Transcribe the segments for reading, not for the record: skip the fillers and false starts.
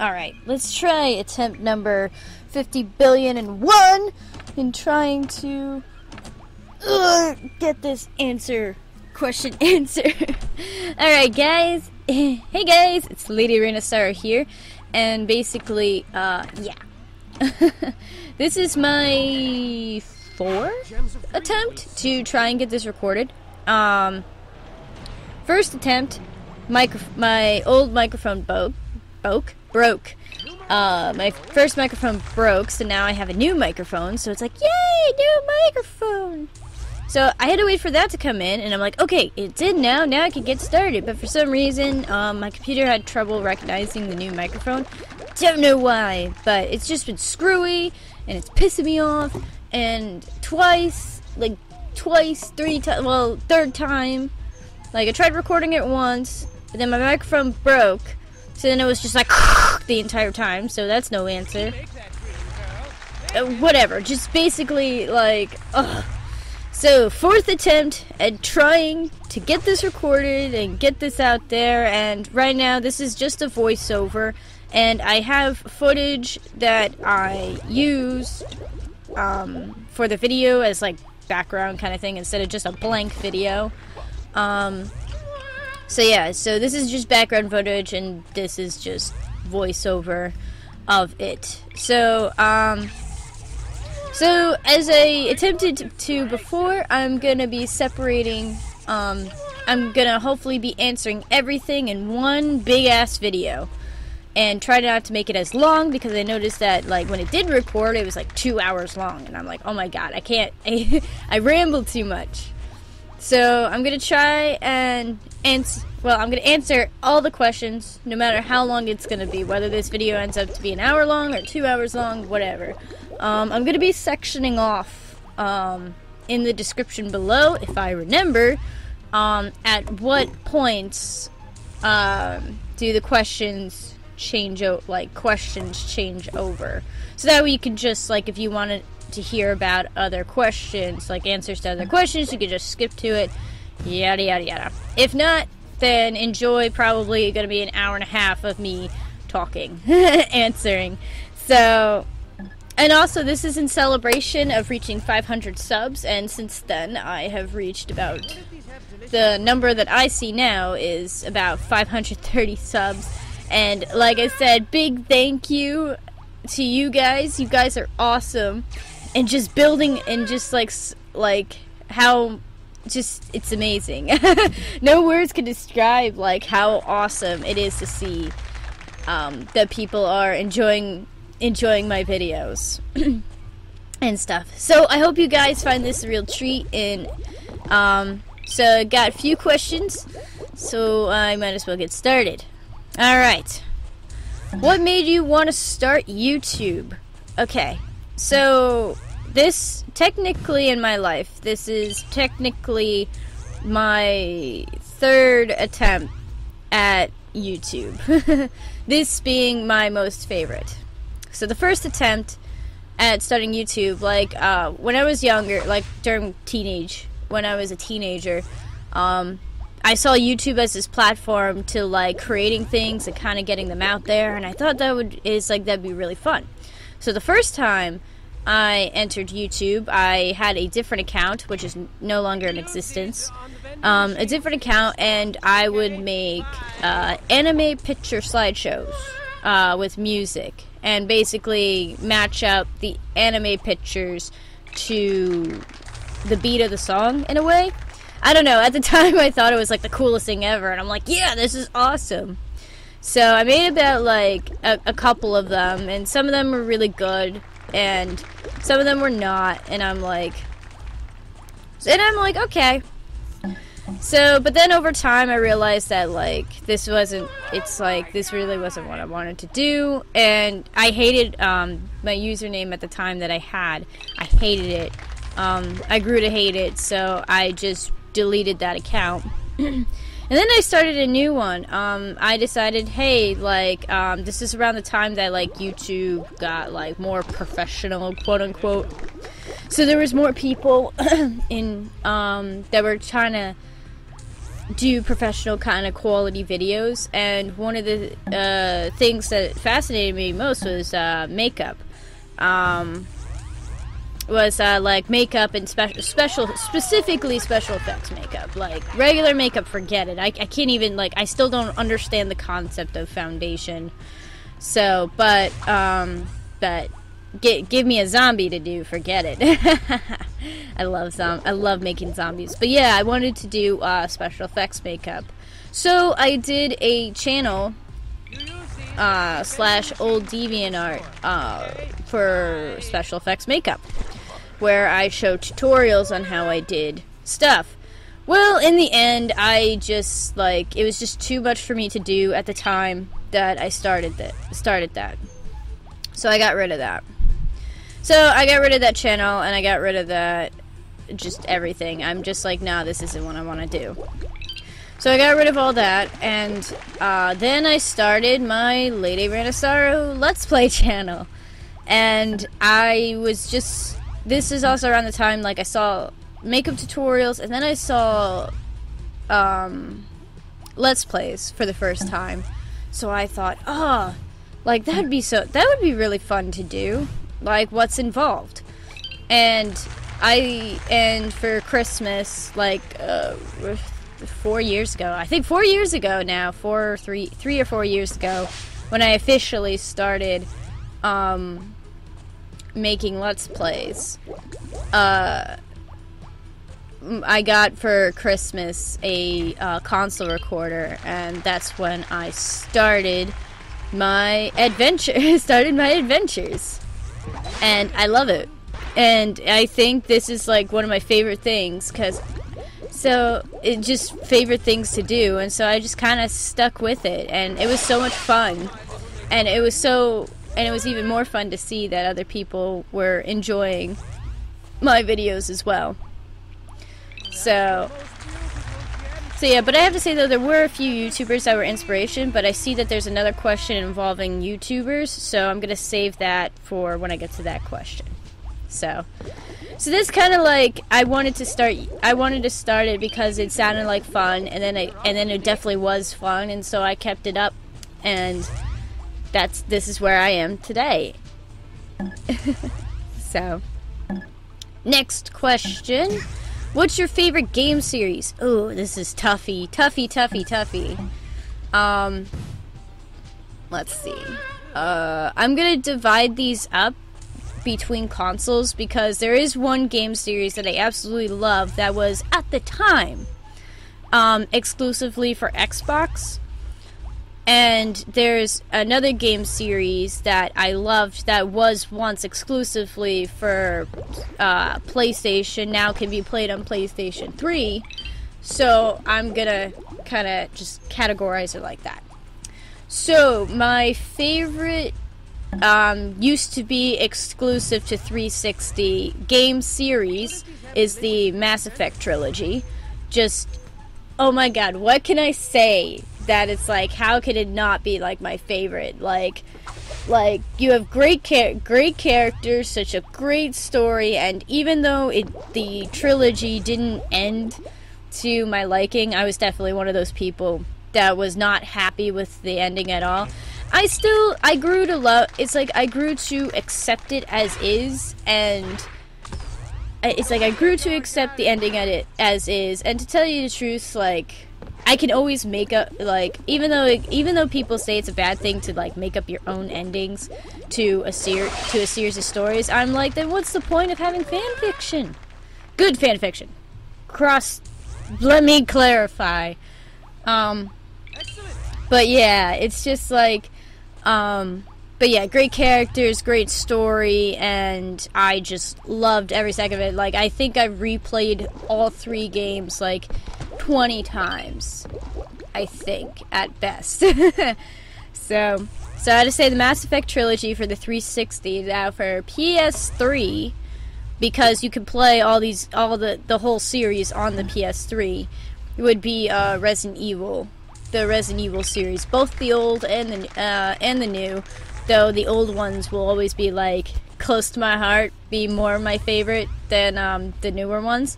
Alright, let's try attempt number 50,000,001,001 in trying to get this question answer. Alright guys, hey guys, it's LadyRainOfSorrow here, and basically, yeah. This is my 4th attempt to try and get this recorded. First attempt, my old microphone broke. My first microphone broke, so now I have a new microphone, so it's like, yay, new microphone! So I had to wait for that to come in, and I'm like, okay, it's in now I can get started. But for some reason, my computer had trouble recognizing the new microphone. Don't know why, but it's just been screwy, and it's pissing me off, and twice, 3 times, well, 3rd time, like, I tried recording it once, but then my microphone broke, so then it was just like, the entire time, so that's no answer. Whatever, just basically, like, ugh. So, 4th attempt at trying to get this recorded and get this out there, and right now this is just a voiceover, and I have footage that I use for the video as like background kind of thing instead of just a blank video. So yeah, so this is just background footage and this is just voiceover of it. So so as I attempted to before, I'm gonna be separating, I'm gonna hopefully be answering everything in one big ass video. And try not to make it as long, because I noticed that, like, when it did record, it was like 2 hours long, and I'm like, oh my god, I can't, I ramble too much. So, I'm gonna try and I'm gonna answer all the questions, no matter how long it's gonna be, whether this video ends up to be an hour long, or 2 hours long, whatever. I'm gonna be sectioning off, in the description below, if I remember, at what points, do the questions change over, so that way you can just, like, if you wanted to hear about other questions, like answers to other questions, you could just skip to it, yada yada yada. If not, then enjoy probably gonna be an hour and a half of me talking answering. So, and also this is in celebration of reaching 500 subs, and since then I have reached about, the number that I see now is about 530 subs. And like I said, big thank you to you guys. You guys are awesome. And just building, and just like how, just, it's amazing. No words can describe like how awesome it is to see that people are enjoying my videos and stuff. So I hope you guys find this a real treat. And so I got a few questions, so I might as well get started. Alright, what made you want to start YouTube? Okay, so this, technically in my life, this is technically my 3rd attempt at YouTube. This being my most favorite. So the first attempt at starting YouTube, like, when I was younger, like during when I was a teenager, I saw YouTube as this platform to, like, creating things and kind of getting them out there, and I thought that'd be really fun. So the first time I entered YouTube, I had a different account, which is no longer in existence, a different account, and I would make anime picture slideshows with music, and basically match up the anime pictures to the beat of the song in a way. I don't know, at the time I thought it was like the coolest thing ever, and I'm like, yeah, this is awesome. So I made about like a couple of them, and some of them were really good, and some of them were not, and I'm like, okay. So, but then over time I realized that, like, this really wasn't what I wanted to do, and I hated my username at the time that I had. I hated it. I grew to hate it, so I just deleted that account. And then I started a new one. I decided, hey, like, this is around the time that, like, YouTube got, like, more professional, quote unquote. So there was more people in that were trying to do professional kind of quality videos, and one of the things that fascinated me most was makeup. Like makeup and specifically special effects makeup. Like regular makeup, forget it. I can't even, like, I still don't understand the concept of foundation. So, but give me a zombie to do, forget it. I love making zombies. But yeah, I wanted to do special effects makeup. So I did a channel / old DeviantArt for special effects makeup, where I show tutorials on how I did stuff. Well, in the end, I just, like, it was just too much for me to do at the time that I started that. So I got rid of that. So I got rid of that channel, and I got rid of that, just everything. I'm just like, nah, this isn't what I want to do. So I got rid of all that, and then I started my LadyRainOfSorrow Let's Play channel. And I was just, this is also around the time, like, I saw makeup tutorials, and then I saw Let's Plays for the first time. So I thought, oh, like, that would be really fun to do. Like, what's involved? And for Christmas, like, 4 years ago, I think 4 years ago now, 3 or 4 years ago, when I officially started making Let's Plays, I got for Christmas a console recorder, and that's when I started my adventures. And I love it. And I think this is, like, one of my favorite things, favorite things to do, and so I just kind of stuck with it, and it was so much fun, and it was even more fun to see that other people were enjoying my videos as well. So yeah, but I have to say, though, there were a few YouTubers that were inspiration, but I see that there's another question involving YouTubers, so I'm going to save that for when I get to that question. So this kind of, like, I wanted to start it because it sounded like fun, and then it definitely was fun, and so I kept it up, and this is where I am today. So, next question. What's your favorite game series? Oh, this is toughy. Let's see. I'm gonna divide these up between consoles, because there is one game series that I absolutely love that was, at the time, exclusively for Xbox. And there's another game series that I loved that was once exclusively for PlayStation, now can be played on PlayStation 3. So I'm gonna kind of just categorize it like that. So my favorite used to be exclusive to 360 game series is the Mass Effect trilogy. Just, oh my god, what can I say that it's like, how could it not be, like, my favorite? Like you have great characters, such a great story, and even though the trilogy didn't end to my liking, I was definitely one of those people that was not happy with the ending at all. I grew to love, it's like I grew to accept it as is, and it's like I grew to accept the ending at it as is, and to tell you the truth, like, I can always make up, like, even though people say it's a bad thing to, like, make up your own endings to a series of stories, I'm like, then what's the point of having fan fiction? Good fan fiction. Let me clarify. But yeah, it's just like, but yeah, great characters, great story, and I just loved every second of it. Like, I think I've replayed all 3 games, like, 20 times, I think, at best. So I had to say the Mass Effect trilogy for the 360. Now for PS3, because you can play the whole series on the PS3, it would be Resident Evil, the Resident Evil series, both the old and the new. Though the old ones will always be, like, close to my heart, be more my favorite than the newer ones.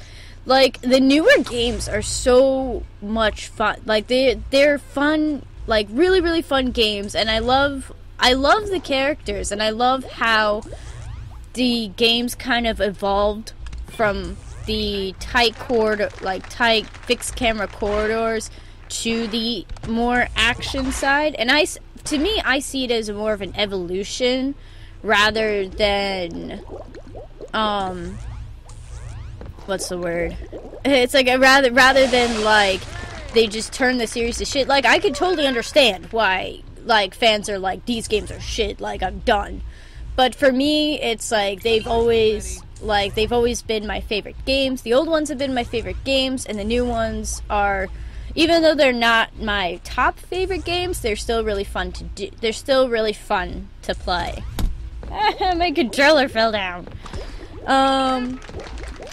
Like, the newer games are so much fun. Like, they're fun, like, really, really fun games, and I love the characters, and I love how the games kind of evolved from the tight fixed camera corridors to the more action side, and to me, I see it as more of an evolution rather than, what's the word? It's like rather than like they just turn the series to shit. Like, I could totally understand why like fans are like, these games are shit, like, I'm done. But for me, it's like they've always been my favorite games. The old ones have been my favorite games, and the new ones are, even though they're not my top favorite games, they're still really fun to do. They're still really fun to play. My controller fell down.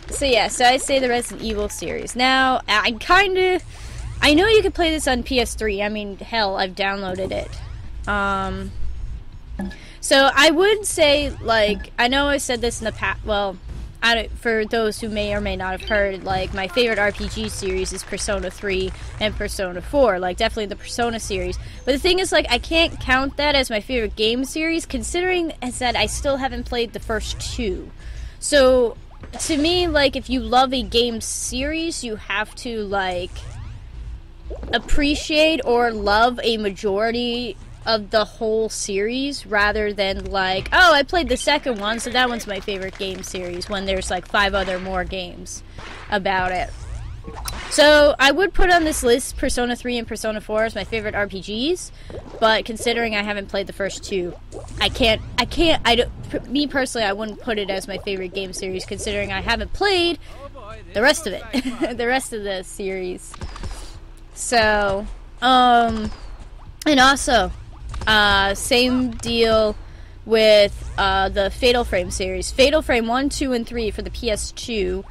So yeah, so I say the Resident Evil series. Now, I know you can play this on PS3. I mean, hell, I've downloaded it. So I would say, like, I know I said this in the past, well, for those who may or may not have heard, like, my favorite RPG series is Persona 3 and Persona 4, like, definitely the Persona series. But the thing is, like, I can't count that as my favorite game series, considering as that I still haven't played the first two. So, to me, like, if you love a game series, you have to, like, appreciate or love a majority of the whole series, rather than like, oh, I played the second one, so that one's my favorite game series, when there's like 5 other more games about it. So I would put on this list Persona 3 and Persona 4 as my favorite RPGs, but considering I haven't played the first two, me personally, I wouldn't put it as my favorite game series, considering I haven't played the rest of it, the rest of the series. So, and also, same deal with the Fatal Frame series. Fatal Frame 1, 2, and 3 for the PS2.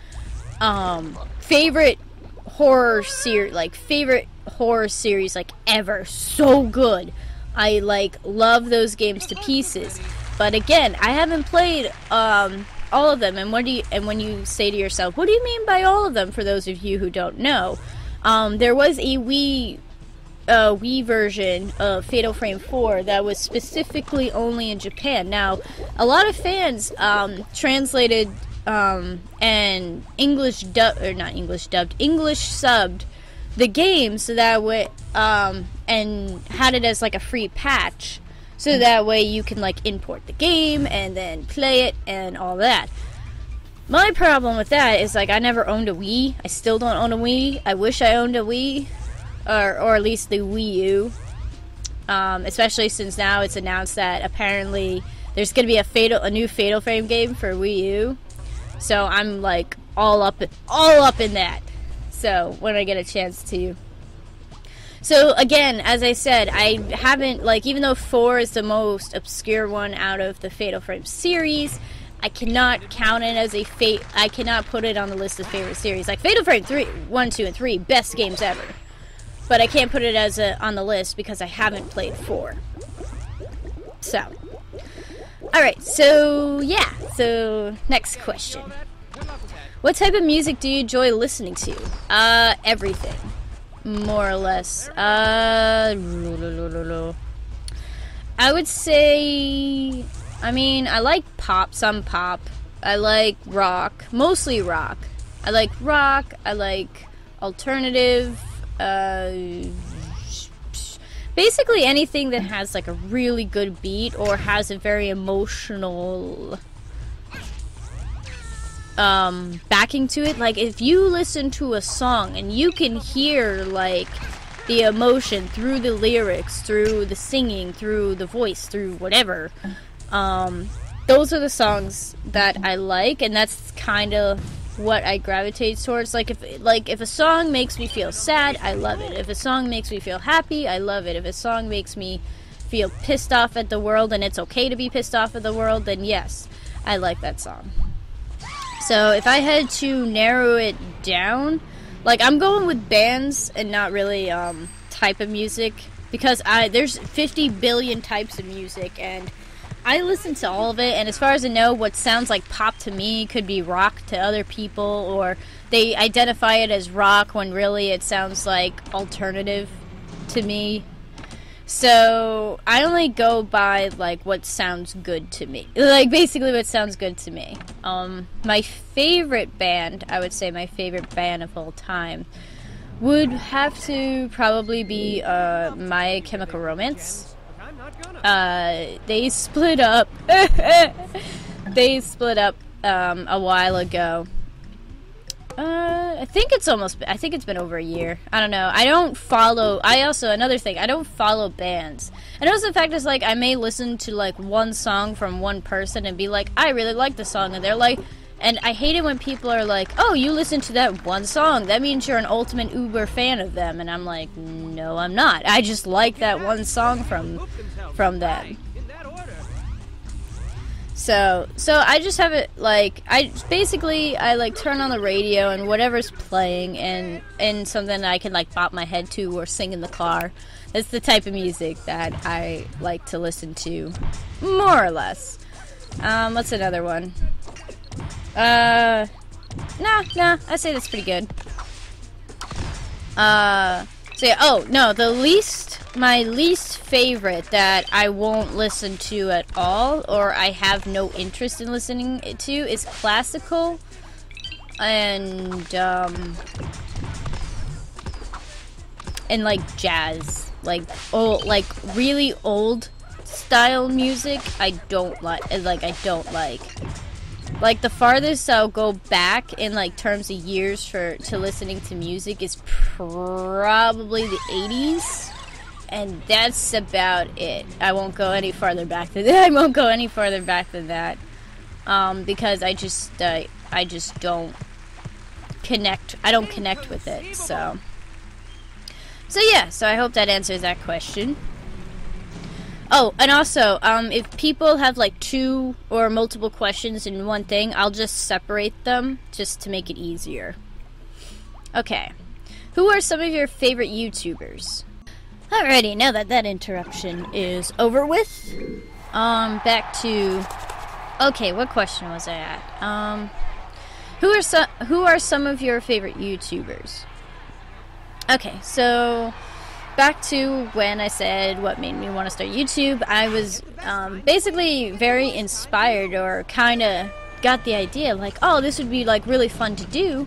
Favorite horror series like ever. So good. I like love those games to pieces. But again, I haven't played all of them. And when you say to yourself, what do you mean by all of them? For those of you who don't know, there was a Wii version of Fatal Frame 4 that was specifically only in Japan. Now, a lot of fans translated and English subbed the game so that way, and had it as like a free patch, so that way you can like import the game and then play it and all that. My problem with that is, like, I never owned a Wii. I still don't own a Wii. I wish I owned a Wii. Or at least the Wii U. Especially since now it's announced that apparently there's going to be a new Fatal Frame game for Wii U. So I'm, like, all up in that. So, when I get a chance to. So, again, as I said, I haven't, like, even though 4 is the most obscure one out of the Fatal Frame series, I cannot count it as I cannot put it on the list of favorite series. Like, Fatal Frame 1, 2, and 3, best games ever. But I can't put it as on the list because I haven't played 4. So. Alright, so, yeah. So, next question. What type of music do you enjoy listening to? Everything. More or less. I would say, I mean, I like pop, some pop. I like rock, mostly rock. I like rock, I like alternative, basically anything that has like a really good beat or has a very emotional backing to it. Like, if you listen to a song and you can hear like the emotion through the lyrics, through the singing, through the voice, through whatever, those are the songs that I like, and that's kind of what I gravitate towards. Like, if a song makes me feel sad, I love it. If a song makes me feel happy, I love it. If a song makes me feel pissed off at the world, and it's okay to be pissed off at the world, then yes, I like that song. So if I had to narrow it down, like, I'm going with bands and not really type of music, because there's 50 billion types of music, and I listen to all of it, and as far as I know, what sounds like pop to me could be rock to other people, or they identify it as rock when really it sounds like alternative to me. So I only go by like what sounds good to me, like basically what sounds good to me. My favorite band, I would say my favorite band of all time, would have to probably be My Chemical Romance. They split up. They split up a while ago. I think it's been over a year. I don't know. I don't follow. Another thing, I don't follow bands. And also the fact is, like, I may listen to like one song from one person and be like, I really like the song, and they're like, and I hate it when people are like, oh, you listen to that one song, that means you're an ultimate uber fan of them. And I'm like, no, I'm not. I just like that one song from them. So I just have it, like, I like turn on the radio and whatever's playing and something I can like bop my head to or sing in the car. That's the type of music that I like to listen to, more or less. What's another one? Nah, I say that's pretty good. So yeah, oh, no, my least favorite that I won't listen to at all, or I have no interest in listening to, is classical and like jazz, like really old style music. I don't like. Like, the farthest I'll go back in, like, terms of years to listening to music is probably the 80s. And that's about it. I won't go any farther back than that. Because I just don't connect. I don't connect with it, so yeah, so I hope that answers that question. Oh, and also, if people have like two or multiple questions in one thing, I'll just separate them just to make it easier. Okay. Who are some of your favorite YouTubers? Alrighty, now that interruption is over with, back to, okay, what question was I at? Who are some of your favorite YouTubers? Okay, so back to when I said what made me want to start YouTube. I was basically very inspired, or kind of got the idea, like, oh, this would be like really fun to do,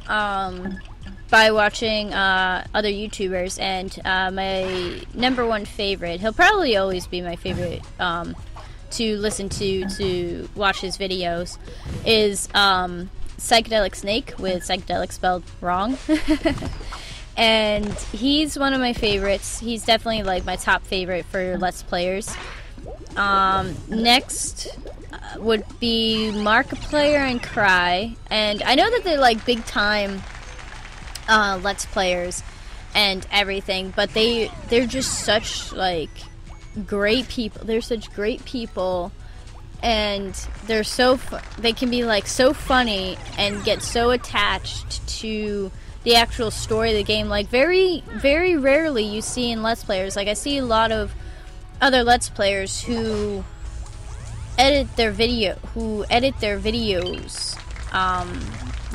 by watching other YouTubers. And my number one favorite, he'll probably always be my favorite to listen to watch his videos, is Psychedelic Snake, with psychedelic spelled wrong. And he's one of my favorites. He's definitely like my top favorite for Let's Players. Next would be Markiplier and Cry. And I know that they're like big time Let's Players and everything, but they're just such like great people. They're such great people, and they're they can be like so funny and get so attached to the actual story of the game. Like, very, very rarely you see in Let's Players. Like, I see a lot of other Let's Players who edit their videos,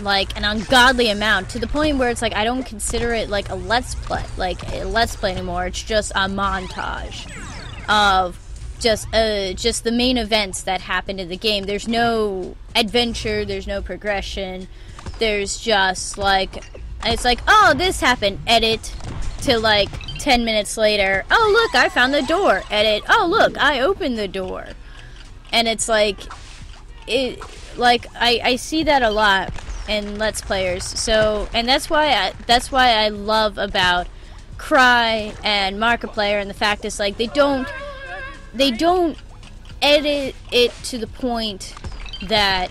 like an ungodly amount, to the point where it's like I don't consider it like a Let's Play anymore. It's just a montage of just the main events that happen in the game. There's no adventure, there's no progression. There's just like, it's like, oh, this happened, edit, to like 10 minutes later, oh, look, I found the door, edit, oh, look, I opened the door. And it's like, I see that a lot in Let's Players. So, and that's why I love about Cry and Markiplier, and the fact is, like, they don't edit it to the point that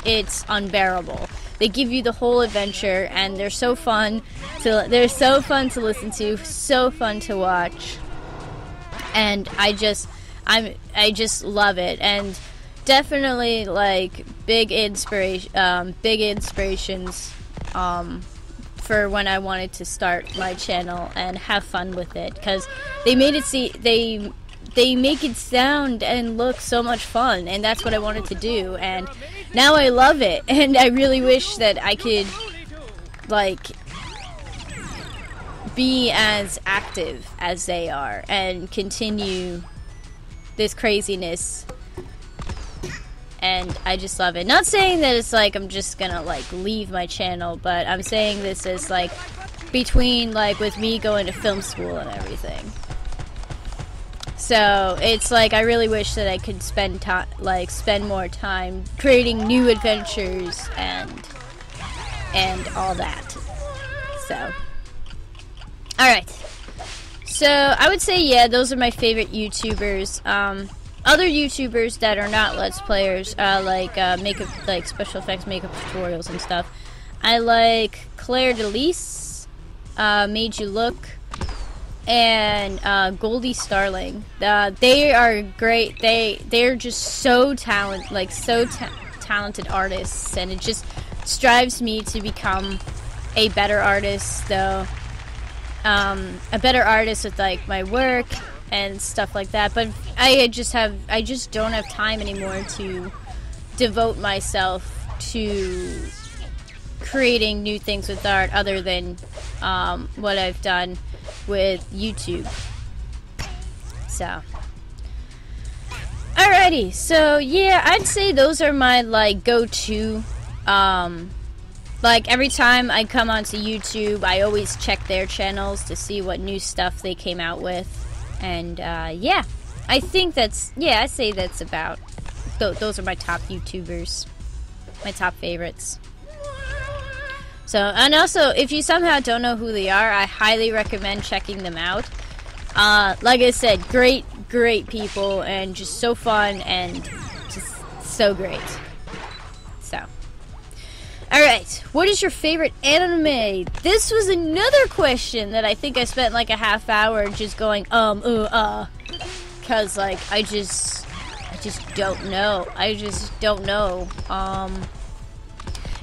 it's unbearable. They give you the whole adventure, and they're so fun to listen to, so fun to watch, and I just love it. And definitely like big inspirations for when I wanted to start my channel and have fun with it, because they they make it sound and look so much fun, and that's what I wanted to do, and now I love it, and I really wish that I could, like, be as active as they are, and continue this craziness, and I just love it. Not saying that it's like I'm just gonna, like, leave my channel, but I'm saying this is, like, between, like, with me going to film school and everything. So it's like I really wish that I could spend time, like, spend more time creating new adventures and all that. So, all right. So I would say, yeah, those are my favorite YouTubers. Other YouTubers that are not Let's Players, like makeup, like special effects makeup tutorials and stuff. I like Claire Delise, Made You Look, and Goldie Starling. They are great. They're just so talented artists, and it just strives me to become a better artist, though. A better artist with, like, my work and stuff like that. But I just don't have time anymore to devote myself to creating new things with art other than what I've done with YouTube. So, alrighty, so yeah, I'd say those are my, like, go-to. Like, every time I come onto YouTube, I always check their channels to see what new stuff they came out with. And yeah, I think that's, yeah, I say that's about, those are my top YouTubers, my top favorites. So, and also, if you somehow don't know who they are, I highly recommend checking them out. Like I said, great people, and just so fun, and just so great. So, alright, what is your favorite anime? This was another question that I think I spent like a half hour just going, cause, like, I just don't know.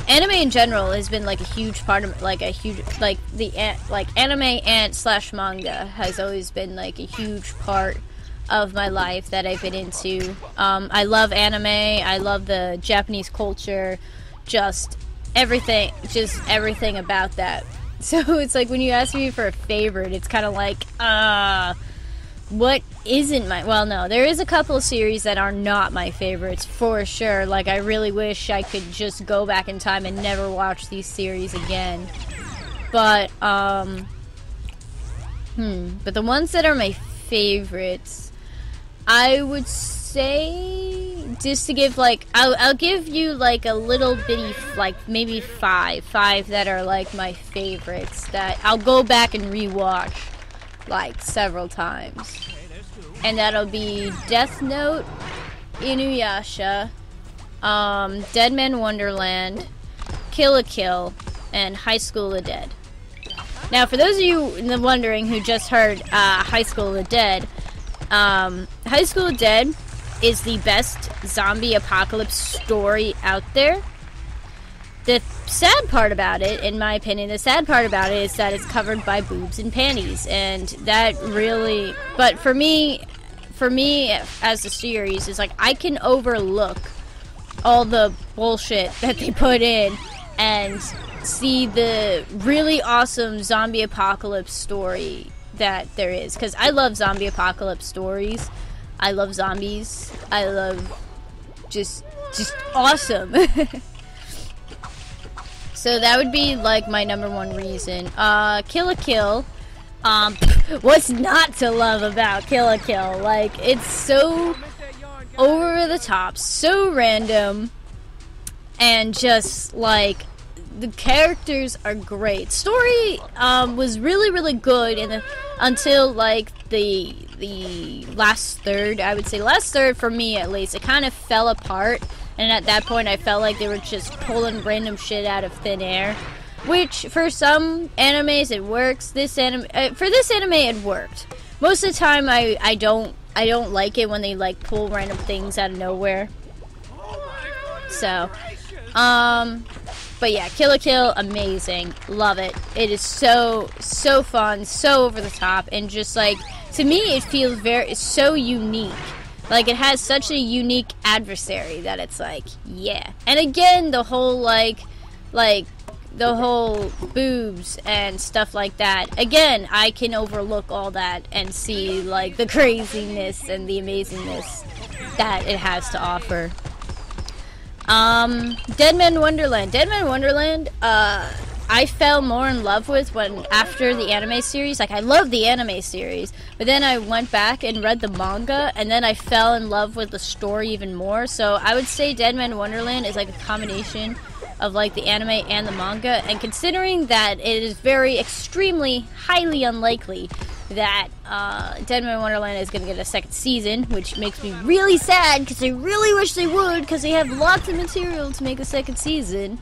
Anime in general has been, like, a huge part of, like, anime and / manga has always been, like, a huge part of my life that I've been into. I love anime, I love the Japanese culture, just everything about that. So it's like, when you ask me for a favorite, it's kind of like, what isn't my, well, no, there is a couple of series that are not my favorites, for sure. Like, I really wish I could just go back in time and never watch these series again. But, but the ones that are my favorites, I would say, just to give, like, I'll give you, like, a little bitty, like, maybe five that are, like, my favorites, that I'll go back and rewatch, like, several times. And that'll be Death Note, Inuyasha, Dead Man Wonderland, Kill la Kill, and High School of the Dead. Now, for those of you wondering who just heard High School of the Dead, High School of the Dead is the best zombie apocalypse story out there. The sad part about it, in my opinion, is that it's covered by boobs and panties, and that really, but for me, as a series, is like, I can overlook all the bullshit that they put in and see the really awesome zombie apocalypse story that there is, because I love zombie apocalypse stories. I love zombies. I love just awesome. So that would be, like, my number one reason. Kill la Kill. What's not to love about Kill la Kill? Like, it's so over the top, so random, and just, like, the characters are great. Story was really good until, like, the last third. I would say last third, for me at least, it kind of fell apart. And at that point, I felt like they were just pulling random shit out of thin air. Which, for some animes, it works. For this anime, it worked. Most of the time, I don't like it when they, like, pull random things out of nowhere. So, but yeah, Kill la Kill, amazing. Love it. It is so fun, so over the top, and just, like, to me, it feels it's so unique. Like, it has such a unique adversary that it's like, yeah. And again, the whole, like, the whole boobs and stuff like that. Again, I can overlook all that and see, like, the craziness and the amazingness that it has to offer. Dead Man Wonderland. Dead Man Wonderland, I fell more in love with after the anime series. Like, I love the anime series, but then I went back and read the manga, and then I fell in love with the story even more. So I would say Dead Man Wonderland is like a combination of like the anime and the manga, and considering that it is very extremely highly unlikely that Dead Man Wonderland is going to get a second season, which makes me really sad because I really wish they would, because they have lots of material to make a second season.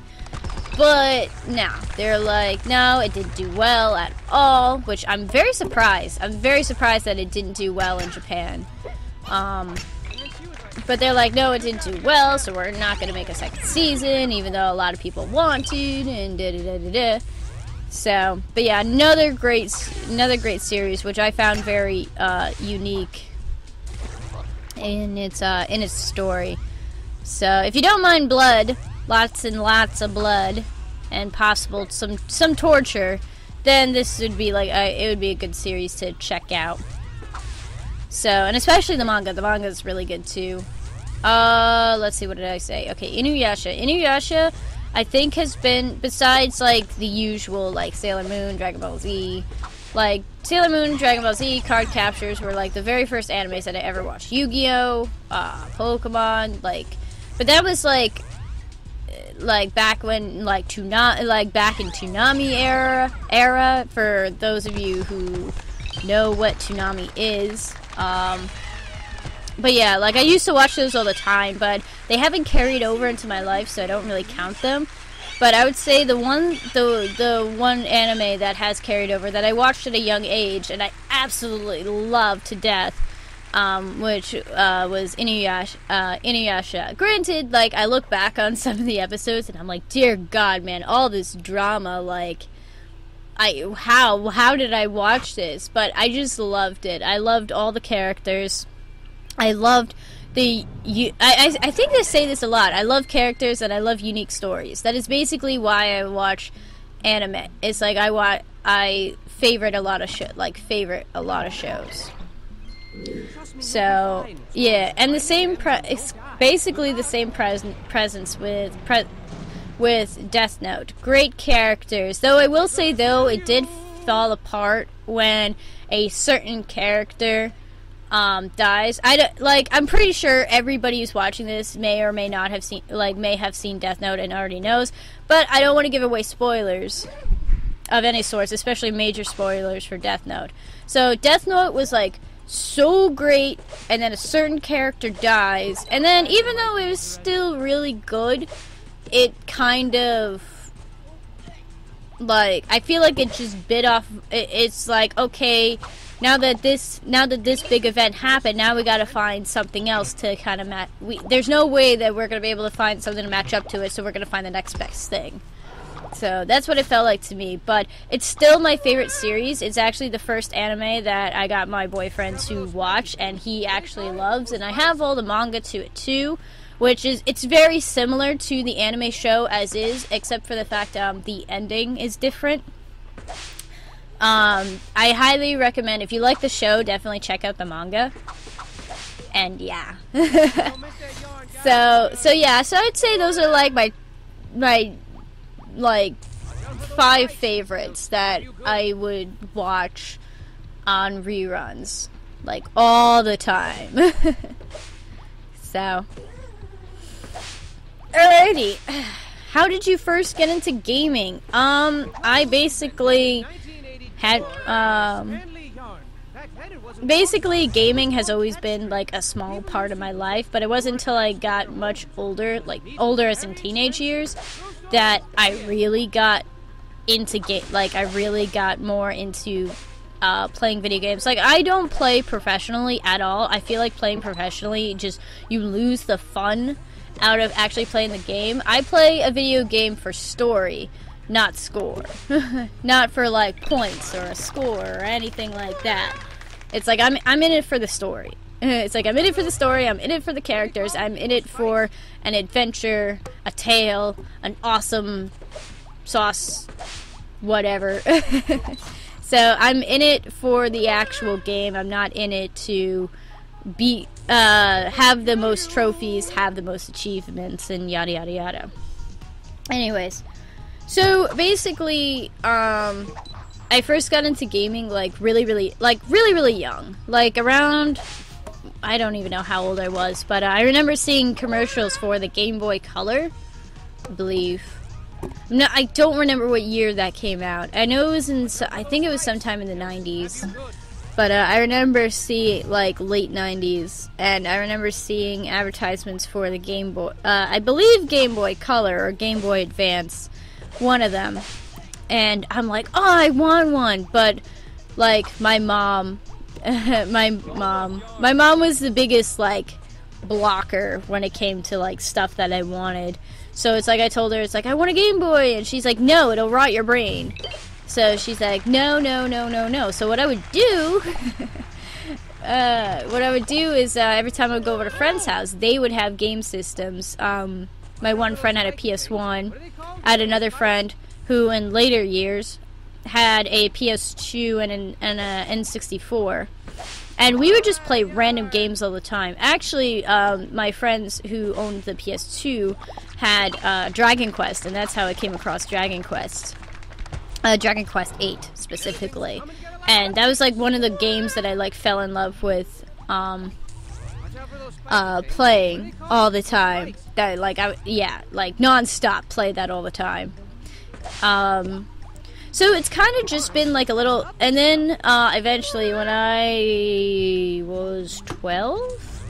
But no, they're like, no, it didn't do well at all, which I'm very surprised. I'm very surprised that it didn't do well in Japan. But they're like, no, it didn't do well, so we're not going to make a second season, even though a lot of people wanted, and da-da-da-da-da. So, but yeah, another great series, which I found very unique in its story. So, if you don't mind blood, lots and lots of blood, and possible some torture, then this would be like it would be a good series to check out. So, and especially the manga. The manga is really good too. Let's see, what did I say? Okay, Inuyasha. Inuyasha, I think, has been, besides like the usual like Sailor Moon, Dragon Ball Z, like Sailor Moon, Dragon Ball Z, Card Captors were like the very first animes that I ever watched. Yu-Gi-Oh, Pokemon, like, but that was like back when back in Toonami era, for those of you who know what Toonami is. But yeah, like, I used to watch those all the time, but they haven't carried over into my life, so I don't really count them. But I would say the one anime that has carried over, that I watched at a young age and I absolutely loved to death, which was Inuyasha. Granted, like, I look back on some of the episodes and I'm like, dear God, man, all this drama, like, how did I watch this? But I just loved it. I loved all the characters. I loved I think they say this a lot. I love characters and I love unique stories. That is basically why I watch anime. It's like I favorite a lot of shows. So yeah, and the same it's basically the same presence with Death Note. Great characters, though I will say though it did fall apart when a certain character dies. I'm pretty sure everybody who's watching this may or may not have seen, may have seen Death Note and already knows, but I don't want to give away spoilers of any sorts, especially major spoilers for Death Note. So Death Note was like so great, and then a certain character dies, and then even though it was still really good, it kind of, like, I feel like it just bit off. It's like, okay, now that this big event happened, now we gotta find something else to kind of match. There's no way that we're gonna be able to find something to match up to it, so we're gonna find the next best thing. So that's what it felt like to me, but it's still my favorite series. It's actually the first anime that I got my boyfriend to watch, and he actually loves, and I have all the manga to it too, which is, it's very similar to the anime show as is, except for the fact the ending is different. I highly recommend, if you like the show, definitely check out the manga. And yeah. So yeah, so I'd say those are like my like 5 favorites that I would watch on reruns, like, all the time. So, alrighty. How did you first get into gaming? I basically had, basically gaming has always been like a small part of my life, but it wasn't until I got much older, like older as in teenage years, that I really got into I really got more into playing video games. Like, I don't play professionally at all. I feel like playing professionally, just, you lose the fun out of actually playing the game. I play a video game for story, not score. Not for, like, points or a score or anything like that. It's like I'm in it for the story. It's like I'm in it for the story, I'm in it for the characters, I'm in it for an adventure, a tale, an awesome sauce, whatever. So I'm in it for the actual game. I'm not in it to be have the most trophies, have the most achievements, and yada yada yada. Anyways, so basically, I first got into gaming like really young, like around, I don't even know how old I was, but I remember seeing commercials for the Game Boy Color, I believe. No, I don't remember what year that came out. I know it was I think it was sometime in the 90s. But I remember seeing, like, late 90s, and I remember seeing advertisements for the Game Boy, I believe Game Boy Color or Game Boy Advance, one of them. And I'm like, oh, I want one, but, like, my mom was the biggest, like, blocker when it came to, like, stuff that I wanted. So it's like I told her, it's like, I want a Game Boy, and she's like, no, it'll rot your brain. So she's like, no, no, no, no, no. So what I would do, is every time I would go over to a friend's house, they would have game systems. My one friend had a PS1. I had another friend who, in later years, had a PS2 and an N64. And we would just play random games all the time. Actually, my friends who owned the PS2 had Dragon Quest, and that's how I came across Dragon Quest. Dragon Quest 8 specifically, and that was like one of the games that I like fell in love with playing all the time. That like like non-stop play that all the time. So it's kind of just been like a little, and then eventually when I was 12,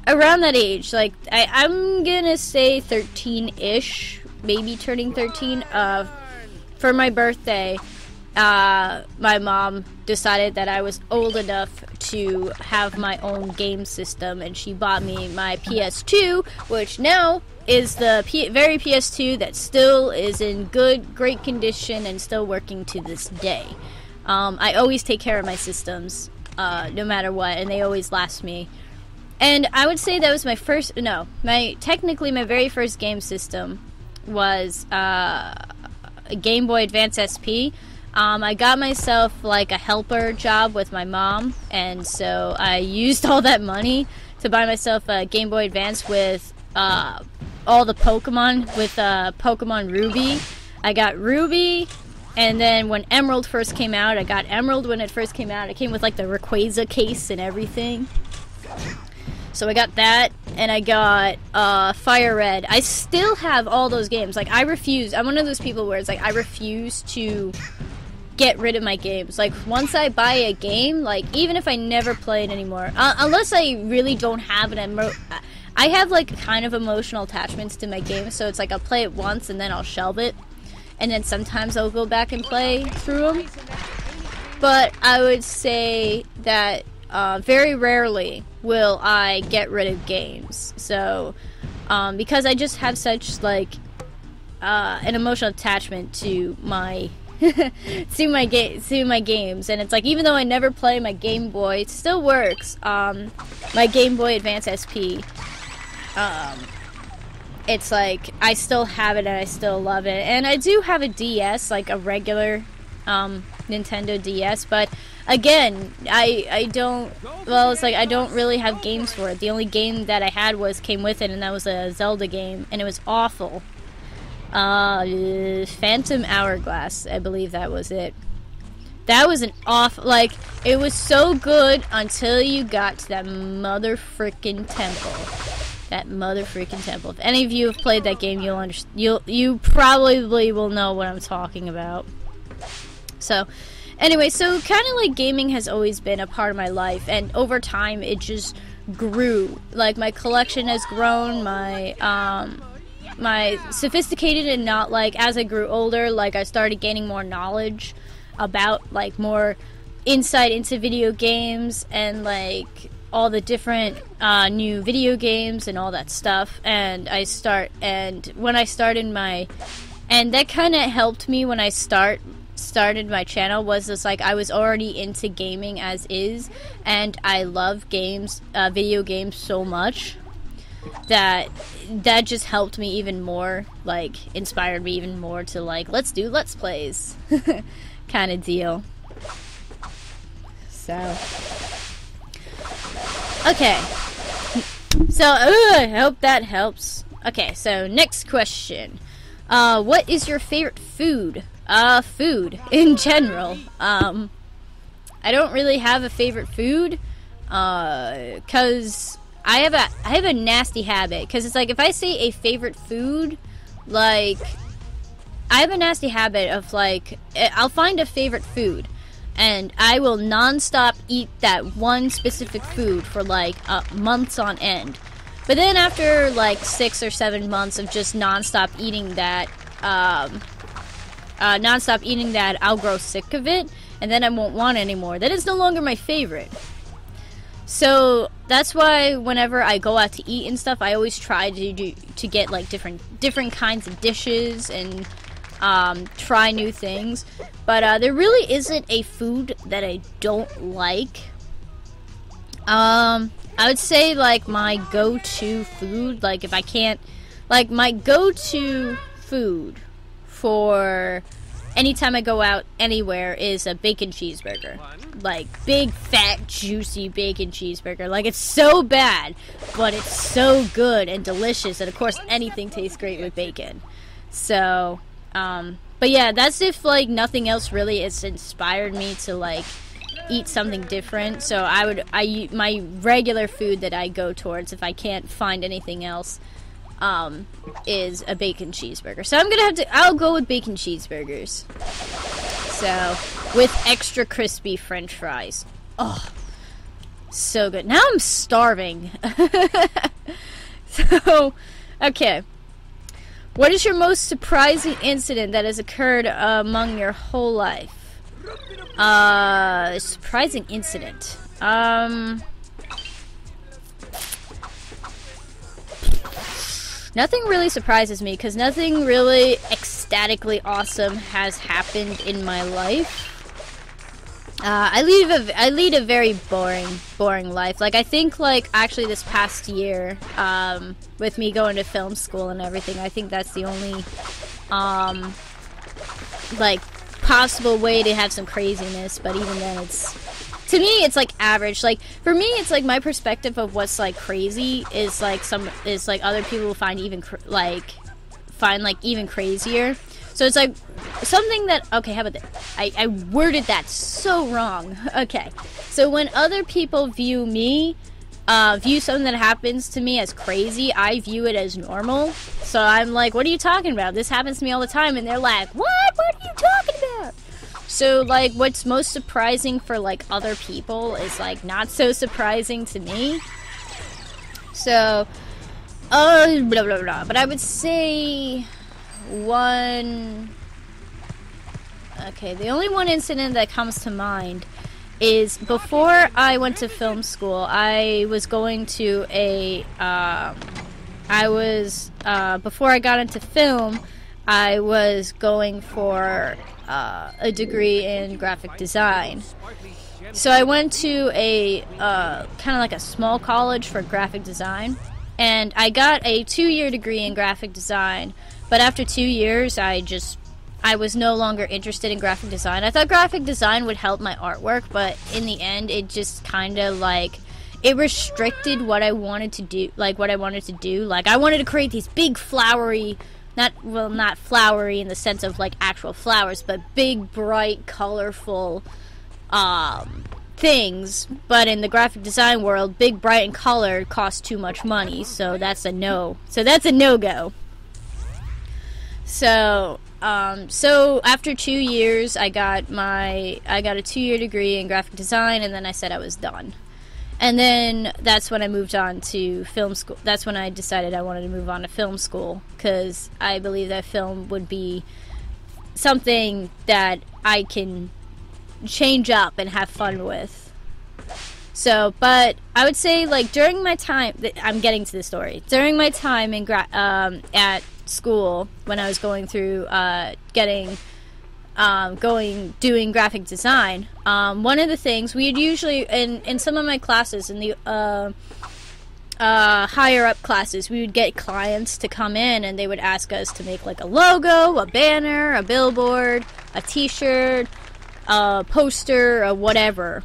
around that age, like I'm gonna say 13-ish. Maybe turning 13, for my birthday, my mom decided that I was old enough to have my own game system, and she bought me my PS2, which now is the very PS2 that still is in great condition and still working to this day. I always take care of my systems, no matter what, and they always last me. And I would say that was my technically my very first game system was a Game Boy Advance SP. I got myself like a helper job with my mom, and so I used all that money to buy myself a Game Boy Advance with all the Pokemon, with Pokemon Ruby. I got Ruby, and then when Emerald first came out, I got Emerald when it first came out. It came with like the Rayquaza case and everything. So I got that, and I got Fire Red. I still have all those games. Like, I'm one of those people where it's like, I refuse to get rid of my games. Like, once I buy a game, like, even if I never play it anymore, unless I really don't have I have, like, kind of emotional attachments to my games, so it's like, I'll play it once, and then I'll shelve it, and then sometimes I'll go back and play through them. But I would say that very rarely will I get rid of games. So, because I just have such, like, an emotional attachment to my to my games, and it's like, even though I never play my Game Boy, it still works. My Game Boy Advance SP, it's like, I still have it and I still love it. And I do have a DS, like a regular Nintendo DS, but again, I don't, well, it's like, I don't really have games for it. The only game that I had came with it, and that was a Zelda game, and it was awful. Phantom Hourglass, I believe that was it. That was an like, it was so good until you got to that mother-frickin' temple. That mother-frickin' temple. If any of you have played that game, you probably will know what I'm talking about. So, anyway, so kind of like gaming has always been a part of my life, and over time it just grew. Like, my collection has grown, my sophisticated, and not, like, as I grew older, like, I started gaining more knowledge about, like, more insight into video games, and, like, all the different new video games and all that stuff. And when I started and that kind of helped me when I started started my channel was just like I was already into gaming as is, and I love games, video games so much that just helped me even more, like inspired me even more to like let's do Let's Plays kind of deal. So okay, so I hope that helps. Okay, so next question. What is your favorite food? Food in general. I don't really have a favorite food, cause I have a nasty habit. Cause it's like if I say a favorite food, like I have a nasty habit of like I'll find a favorite food, and I will non-stop eat that one specific food for like months on end. But then after like 6 or 7 months of just non-stop eating that, I'll grow sick of it, and then I won't want it anymore. Then it's no longer my favorite. So that's why whenever I go out to eat and stuff, I always try to get like different kinds of dishes and try new things. But there really isn't a food that I don't like. I would say like my go-to food, like if I can't, like my go-to food for anytime I go out anywhere is a bacon cheeseburger. Like big, fat, juicy bacon cheeseburger. Like it's so bad, but it's so good and delicious, and of course anything tastes great with bacon. So, but yeah, that's if like nothing else really has inspired me to like eat something different. So my regular food that I go towards if I can't find anything else is a bacon cheeseburger. So I'll go with bacon cheeseburgers. So with extra crispy French fries. Oh, so good. Now I'm starving. So, okay. What is your most surprising incident that has occurred among your whole life? Surprising incident. Nothing really surprises me, because nothing really ecstatically awesome has happened in my life. I lead a very boring life. Like, I think, like, actually this past year, with me going to film school and everything, I think that's the only, like, possible way to have some craziness. But even then, to me it's like average. Like for me, it's like my perspective of what's like crazy is like other people will find even even crazier. So it's like something that, okay, how about that? I worded that so wrong. Okay, so when other people view something that happens to me as crazy, I view it as normal. So I'm like, what are you talking about? This happens to me all the time. And they're like, what are you talking about? So, like, what's most surprising for, like, other people is, like, not so surprising to me. So, blah, blah, blah. But I would say the only one incident that comes to mind is before I went to film school, I was going to before I got into film, I was going for a degree in graphic design. So I went to a kind of like a small college for graphic design, and I got a 2-year degree in graphic design. But after 2 years, I was no longer interested in graphic design. I thought graphic design would help my artwork, but in the end, it just kind of like it restricted what I wanted to do. Like I wanted to create these big flowery. Not flowery in the sense of like actual flowers, but big, bright, colorful things. But in the graphic design world, big, bright, and colored costs too much money, so that's a no. So that's a no-go. So after 2 years, I got a 2-year degree in graphic design, and then I said I was done. And then that's when I moved on to film school. That's when I decided I wanted to move on to film school, because I believe that film would be something that I can change up and have fun with. So, but I would say, like, during my time, I'm getting to the story. During my time in at school, when I was going through getting doing graphic design, one of the things we'd usually, in some of my classes, in the higher up classes, we would get clients to come in and they would ask us to make like a logo, a banner, a billboard, a t-shirt, a poster, or whatever.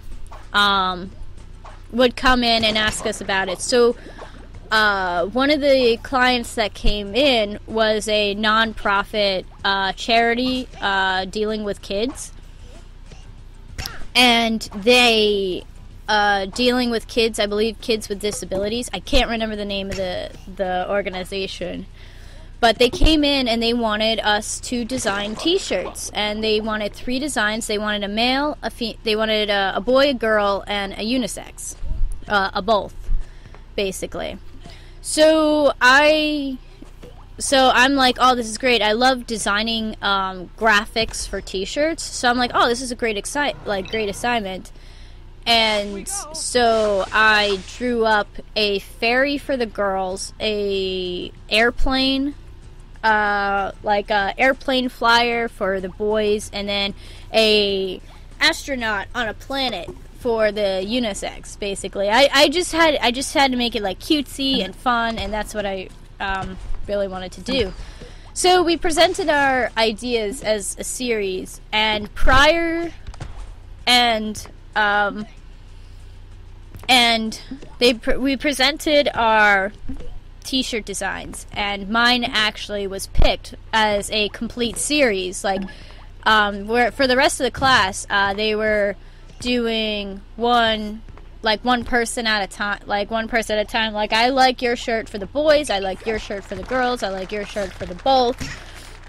Would come in and ask us about it. So one of the clients that came in was a non-profit charity dealing with kids, and they dealing with kids, I believe kids with disabilities. I can't remember the name of the organization, but they came in and they wanted us to design t-shirts, and they wanted 3 designs. They wanted a male, they wanted a boy, a girl, and a unisex, a both, basically. So I'm like, oh, this is great. I love designing graphics for t-shirts. So I'm like, oh, this is a great assignment. And so I drew up a ferry for the girls, a airplane, like a airplane flyer for the boys, and then a astronaut on a planet for the unisex. Basically, I just had to make it like cutesy and fun, and that's what I really wanted to do. So we presented our ideas as a series, and we presented our t-shirt designs, and mine actually was picked as a complete series. Like, where for the rest of the class, they were doing one person at a time. Like, I like your shirt for the boys, I like your shirt for the girls, I like your shirt for the both.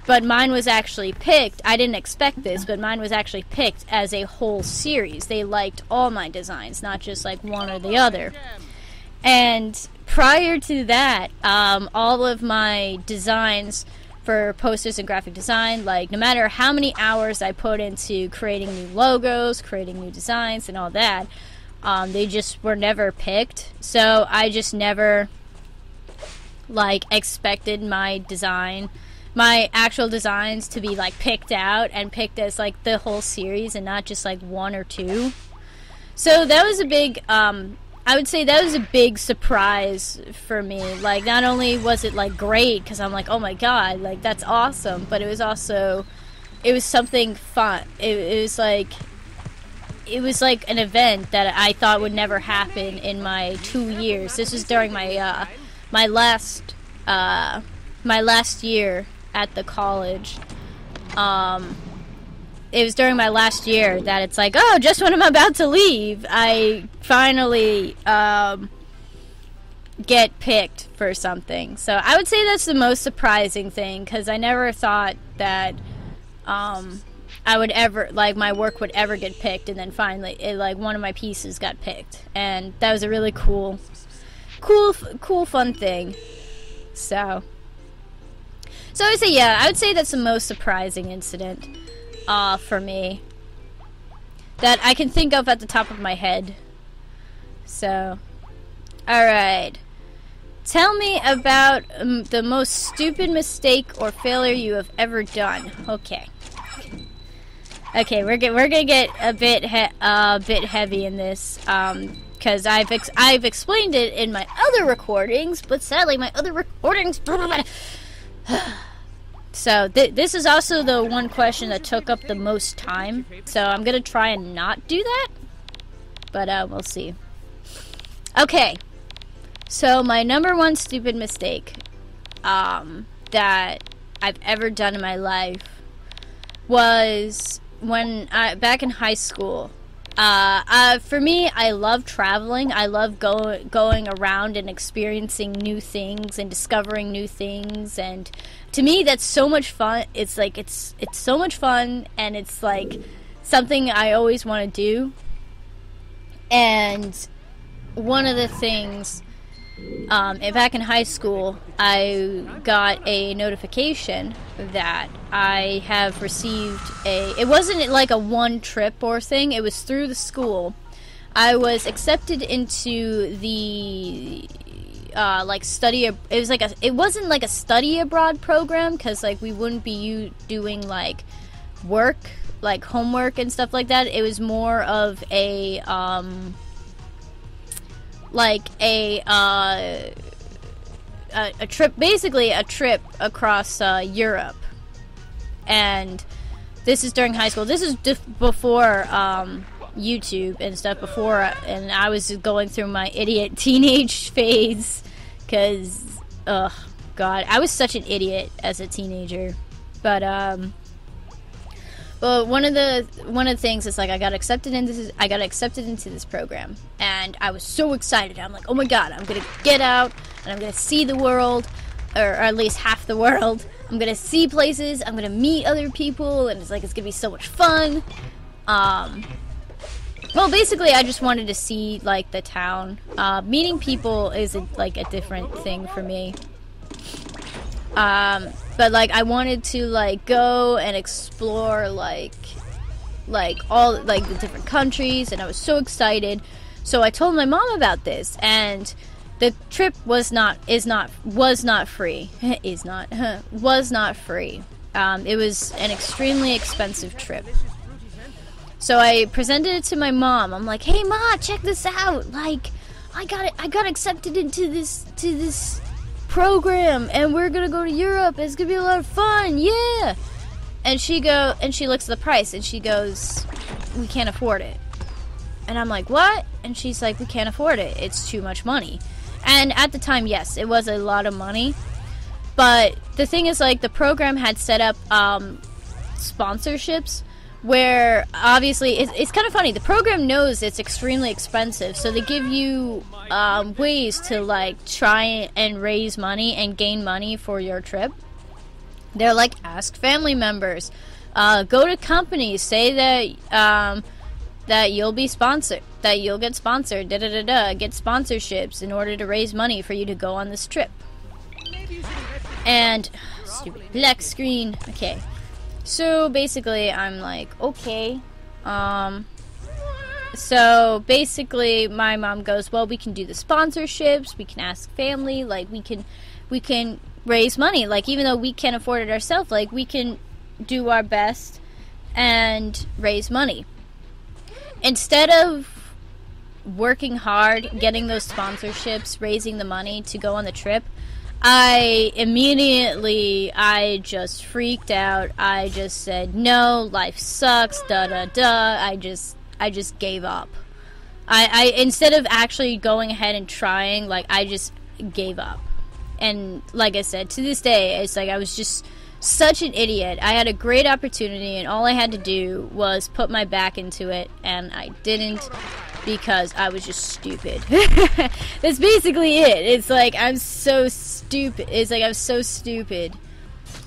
But mine was actually picked, I didn't expect this, but mine was actually picked as a whole series. They liked all my designs, not just like one or the other. And prior to that, all of my designs for posters and graphic design, like, no matter how many hours I put into creating new logos, creating new designs, and all that, they just were never picked. So I just never, like, expected my actual designs to be, like, picked out and picked as, like, the whole series and not just, like, 1 or 2. So that was a big, I would say that was a big surprise for me. Like, not only was it, like, great, because I'm like, oh my god, like, that's awesome, but it was also, it was something fun. It was like an event that I thought would never happen in my 2 years. This was during my, my last year at the college. It was during my last year that it's like, oh, just when I'm about to leave, I finally get picked for something. So I would say that's the most surprising thing, because I never thought that I would ever, like, my work would ever get picked, and then finally, one of my pieces got picked, and that was a really cool, fun thing. So I would say, yeah, I would say that's the most surprising incident for me that I can think of at the top of my head. So, alright. Tell me about the most stupid mistake or failure you have ever done. Okay. Okay, we're gonna get a bit heavy in this, because I've explained it in my other recordings, but sadly my other recordings. So this is also the one question that took up the most time. So I'm gonna try and not do that, but we'll see. Okay. So my number one stupid mistake that I've ever done in my life was when back in high school. For me, I love traveling. I love going around and experiencing new things and discovering new things, and to me that's so much fun. It's like it's so much fun, and it's like something I always want to do. And one of the things back in high school, I got a notification that I have received it wasn't like a one trip or thing, it was through the school. I was accepted into the it wasn't like a study abroad program, because like we wouldn't be doing like work, like homework and stuff like that. It was more of a like a trip, basically a trip across Europe. And this is during high school. This is just before YouTube and stuff, and I was just going through my idiot teenage phase, because ugh, god, I was such an idiot as a teenager. But well, one of the things is, like, I got accepted into this program, and I was so excited. I'm like, oh my god, I'm gonna get out and I'm gonna see the world, or at least half the world. I'm gonna see places, I'm gonna meet other people, and it's gonna be so much fun. Well, basically, I just wanted to see, like, the town. Meeting people is a different thing for me. But, like, I wanted to, like, go and explore, like all, like, the different countries, and I was so excited. So I told my mom about this, and the trip was not free. Was not free. It was an extremely expensive trip. So I presented it to my mom. I'm like, hey Ma, check this out. Like, I got accepted into this program, and we're gonna go to Europe. It's gonna be a lot of fun, yeah. And she looks at the price, and she goes, we can't afford it. And I'm like, what? And she's like, we can't afford it. It's too much money. And at the time, yes, it was a lot of money. But the thing is, like, the program had set up sponsorships, where obviously it's kind of funny. The program knows it's extremely expensive, so they give you ways to, like, try and raise money and gain money for your trip. They're like, ask family members, go to companies, say that you'll be sponsored, that you'll get sponsored, get sponsorships in order to raise money for you to go on this trip. And stupid black screen. Okay. So basically, I'm like, okay. So basically, my mom goes, well, we can do the sponsorships, we can ask family, like, we can raise money, like, even though we can't afford it ourselves, like, we can do our best and raise money. Instead of working hard, getting those sponsorships, raising the money to go on the trip, I just freaked out. I just said, no, life sucks, I just gave up. I instead of actually going ahead and trying, like, I just gave up. And like I said, to this day, it's like I was just such an idiot. I had a great opportunity, and all I had to do was put my back into it, and I didn't, because I was just stupid. That's basically it. It's like, I'm so stupid. It's like, I'm so stupid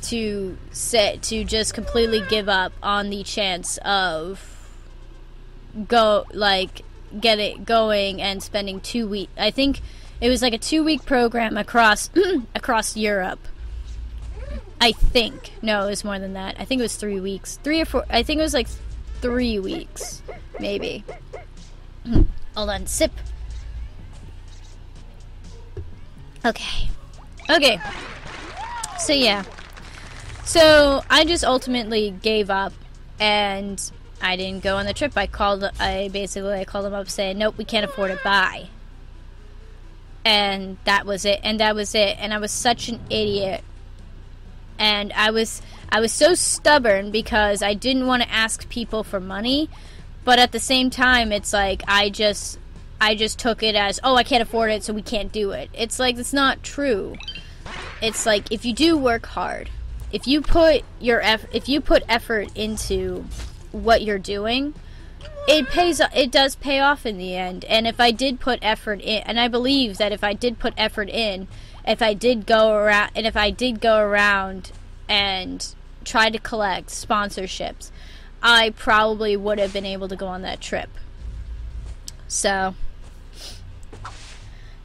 to just completely give up on the chance of get it going and spending 2 weeks. I think it was like a 2-week program across Europe. I think. No, it was more than that. I think it was 3 weeks. 3 or 4. I think it was like 3 weeks. Maybe. Hold on. Sip. Okay. Okay. So, yeah. So, I just ultimately gave up, and I didn't go on the trip. I called them up saying, nope, we can't afford it, bye. And that was it. And I was such an idiot. And I was so stubborn because I didn't want to ask people for money, but at the same time, it's like I just took it as, oh, I can't afford it, so we can't do it. It's like, it's not true. It's like, if you do work hard, if you put effort into what you're doing, it does pay off in the end. And if I did put effort in, and I believe that if I did put effort in, if I did go around and try to collect sponsorships, I probably would have been able to go on that trip. So,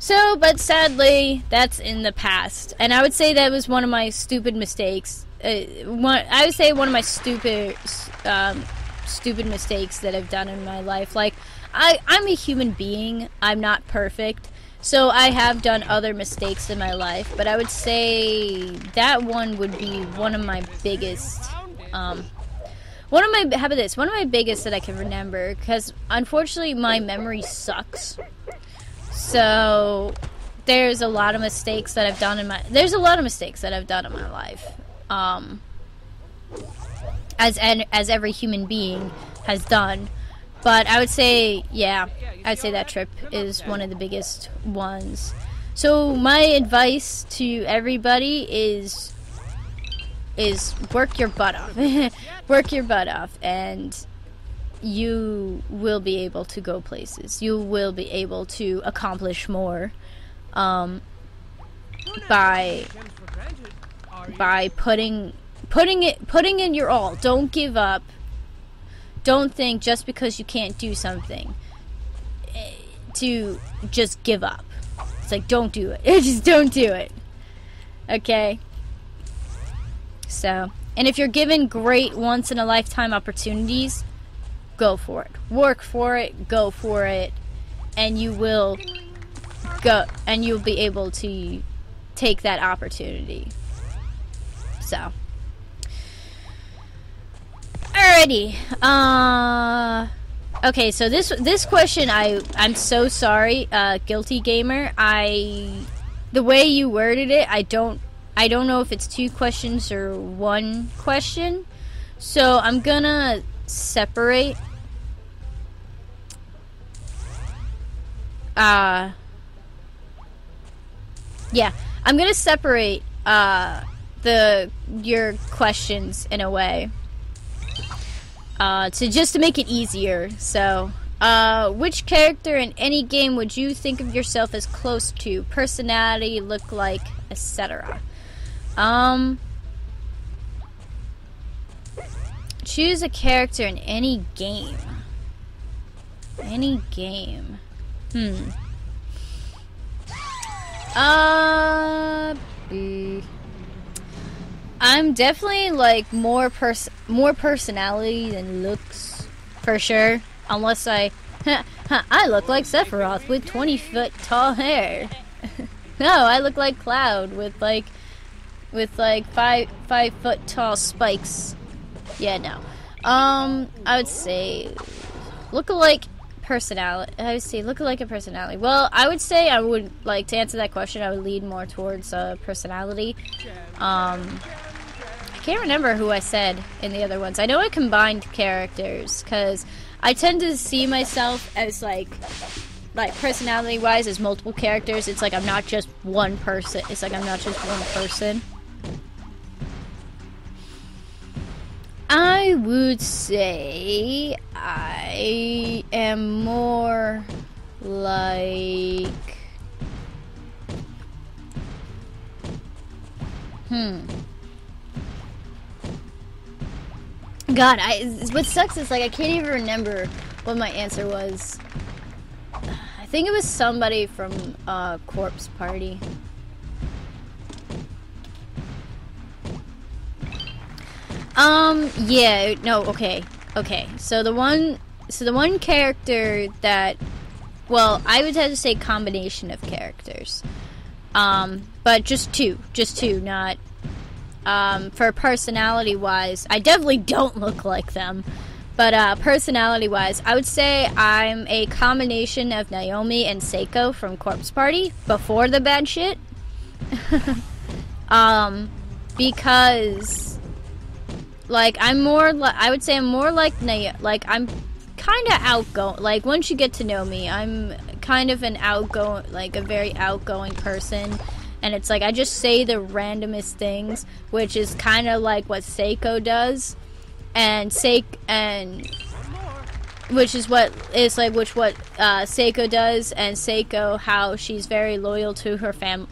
but sadly, that's in the past. And I would say that was one of my stupid mistakes. I would say one of my stupid mistakes that I've done in my life. Like, I'm a human being. I'm not perfect. So I have done other mistakes in my life, but I would say that one would be one of my biggest One of my, how about this? One of my biggest that I can remember, because unfortunately my memory sucks. So there's a lot of mistakes that I've done in my, life. As every human being has done. But I would say, yeah, I'd say that trip is one of the biggest ones. So my advice to everybody is work your butt off. Work your butt off, and you will be able to go places. You will be able to accomplish more by putting in your all. Don't give up. Don't think just because you can't do something to just give up. It's like, don't do it. Just don't do it. Okay? So, and if you're given great once-in-a-lifetime opportunities, go for it. Work for it, go for it, and you will go, and you'll be able to take that opportunity. So, alrighty. Okay, so this question, I'm so sorry, Guilty Gamer. The way you worded it, I don't know if it's 2 questions or 1 question. So I'm gonna separate. Yeah, I'm gonna separate your questions in a way. Just to make it easier. So, which character in any game would you think of yourself as close to? Personality, look like, etc. Choose a character in any game. Any game. I'm definitely like more personality than looks, for sure. Unless I look like Sephiroth with 20-foot tall hair. No, I look like Cloud with like 5-foot tall spikes. Yeah, no. I would say look-alike personality. I would say look-alike a personality. Well, I would say I would like to answer that question. I would lead more towards personality. I can't remember who I said in the other ones. I know I combined characters because I tend to see myself as like personality-wise as multiple characters. It's like I'm not just one person. It's like I'm not just one person. I would say I am more like God, what sucks is like I can't even remember what my answer was. I think it was somebody from Corpse Party. Yeah, no, okay. So the one character that, well, I would have to say combination of characters. But just two, not, for personality-wise, I definitely don't look like them. But, personality-wise, I would say I'm a combination of Naomi and Seiko from Corpse Party before the bad shit. Because like I would say I'm more like I'm kind of outgoing. Like once you get to know me, I'm kind of an outgoing, like a very outgoing person, and it's like I just say the randomest things, which is kind of like what Seiko does, which is what Seiko does, and Seiko, how she's very loyal to her family,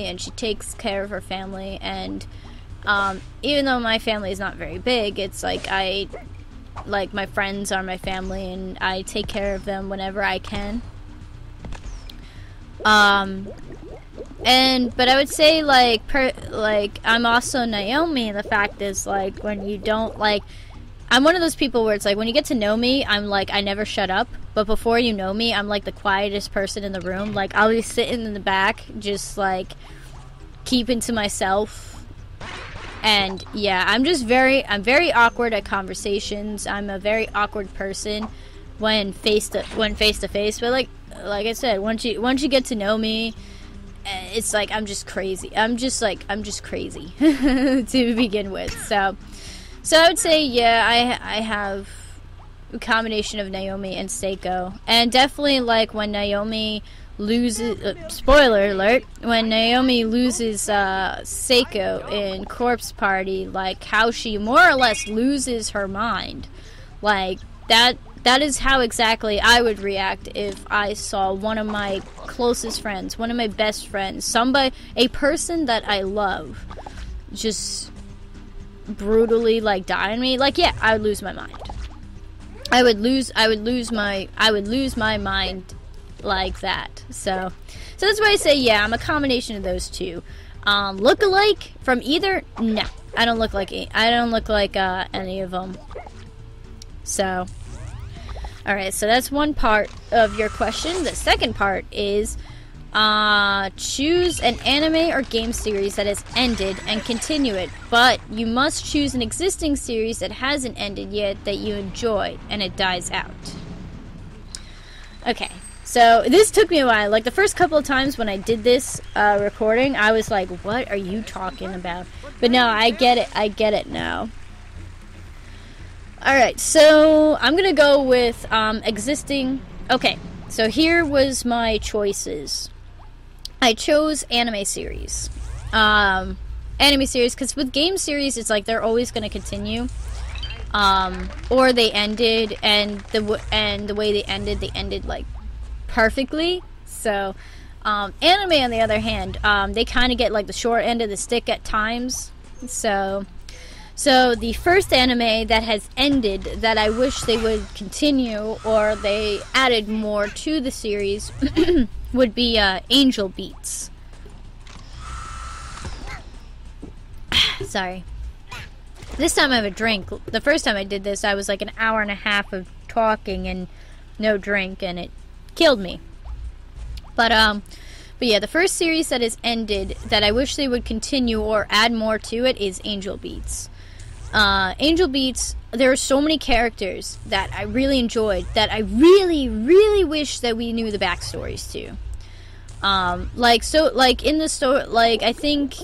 and she takes care of her family, and even though my family is not very big, it's like my friends are my family, and I take care of them whenever I can. But I would say I'm also Naomi, and the fact is like when you don't I'm one of those people where it's like when you get to know me, I'm like I never shut up, but before you know me, I'm like the quietest person in the room. Like I'll be sitting in the back, just like keeping to myself. And yeah, I'm very awkward at conversations. I'm a very awkward person when face to face. But like I said, once you get to know me, it's like I'm just crazy. I'm just crazy to begin with. So I would say, yeah, I have a combination of Naomi and Seiko, and definitely like when Naomi loses, spoiler alert, when Naomi loses Seiko in Corpse Party, like how she more or less loses her mind, like that is how exactly I would react if I saw one of my closest friends, one of my best friends, a person that I love, just brutally like die on me. Like, yeah, I would lose my mind. I would lose my mind like that. So that's why I say, yeah, I'm a combination of those two. Look alike from either? No, I don't look like any of them. So, all right. So that's one part of your question. The second part is choose an anime or game series that has ended and continue it, but you must choose an existing series that hasn't ended yet that you enjoy and it dies out. Okay. So, this took me a while. Like, the first couple of times when I did this recording, I was like, what are you talking about? But no, I get it now. Alright, so I'm gonna go with existing... Okay, so here was my choices. I chose anime series. Anime series, because with game series, it's like they're always gonna continue. Or they ended, and the way they ended, like, perfectly. So anime on the other hand, they kind of get like the short end of the stick at times. So the first anime that has ended that I wish they would continue or they added more to the series would be Angel Beats. Sorry, this time I have a drink. The first time I did this, I was like an hour and a half of talking and no drink, and it killed me. But yeah, the first series that has ended that I wish they would continue or add more to it is Angel Beats. Angel Beats, there are so many characters that I really enjoyed that I really, really wish that we knew the backstories to. Like in the story, like I think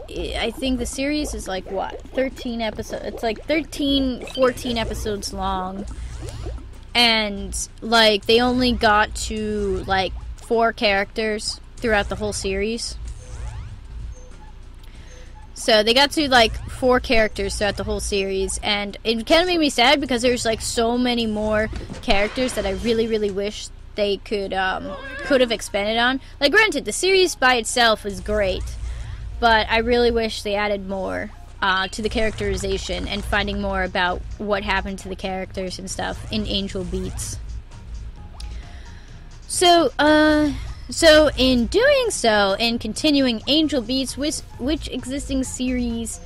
the series is like what, 13 episodes. It's like 13, 14 episodes long. And, like, they only got to, like, 4 characters throughout the whole series. So, they got to, like, 4 characters throughout the whole series. And it kind of made me sad because there's, like, so many more characters that I really, really wish they could have expanded on. Like, granted, the series by itself is great. But I really wish they added more to the characterization and finding more about what happened to the characters and stuff in Angel Beats. So in doing so, in continuing Angel Beats, which existing series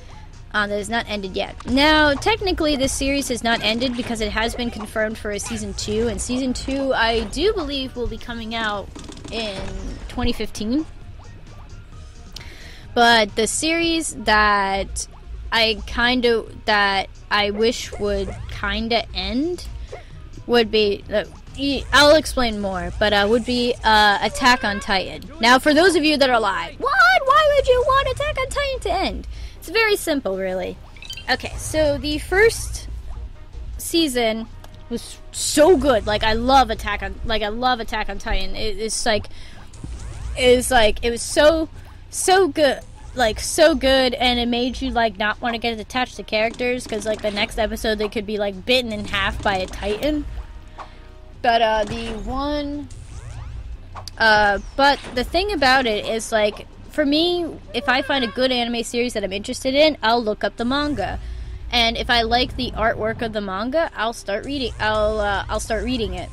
that has not ended yet? Now, technically, this series has not ended because it has been confirmed for a Season 2, and Season 2, I do believe, will be coming out in 2015. But the series that I wish would kinda end would be, I'll explain more, but would be Attack on Titan. Now, for those of you that are like, what? Why would you want Attack on Titan to end? It's very simple, really. Okay, so the first season was so good. Like, I love Attack on Titan. It was so good. Like, so good, and it made you, like, not want to get attached to characters, because, like, the next episode, they could be, like, bitten in half by a titan. But, but the thing about it is, like, for me, if I find a good anime series that I'm interested in, I'll look up the manga. And if I like the artwork of the manga, I'll start reading it.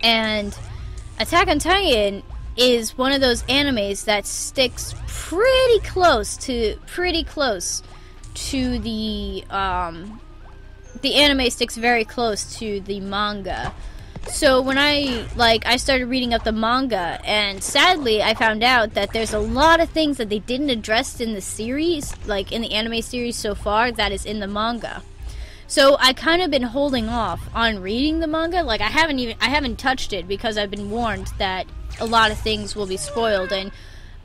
And Attack on Titan is one of those animes that sticks pretty close to the anime sticks very close to the manga. So when I started reading up the manga, and sadly I found out that there's a lot of things that they didn't address in the series, like in the anime series so far, that is in the manga. So I kind of been holding off on reading the manga. Like I haven't touched it because I've been warned that a lot of things will be spoiled, and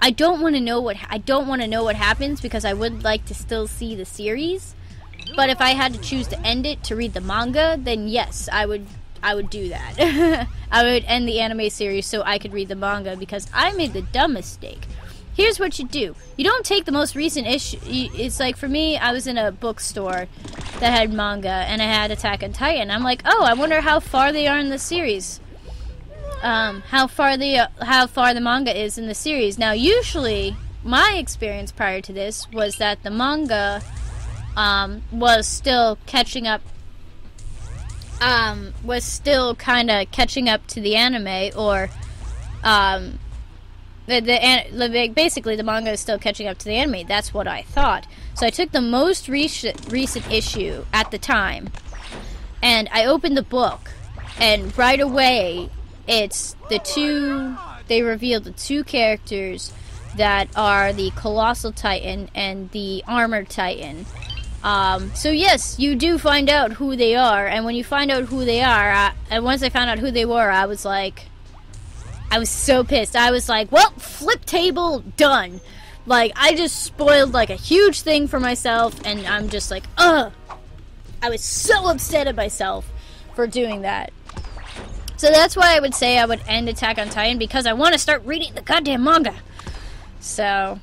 I don't want to know what happens because I would like to still see the series. But if I had to choose to end it to read the manga, then yes, I would do that. I would end the anime series so I could read the manga because I made the dumb mistake. Here's what you do. You don't take the most recent issue. It's like, for me, I was in a bookstore that had manga, and I had Attack on Titan. I'm like, oh, I wonder how far they are in the series. How far the manga is in the series. Now, usually, my experience prior to this was that the manga was still catching up. Was still kind of catching up to the anime, or basically the manga is still catching up to the anime. That's what I thought. So I took the most recent issue at the time, and I opened the book, and right away, they revealed the two characters that are the Colossal Titan and the Armored Titan. So yes, you do find out who they are, and when you find out who they are, and once I found out who they were, I was so pissed. I was like, well, flip table, done. Like, I just spoiled, like, a huge thing for myself, and I'm just like, ugh. I was so upset at myself for doing that. So that's why I would say I would end Attack on Titan, because I want to start reading the goddamn manga. So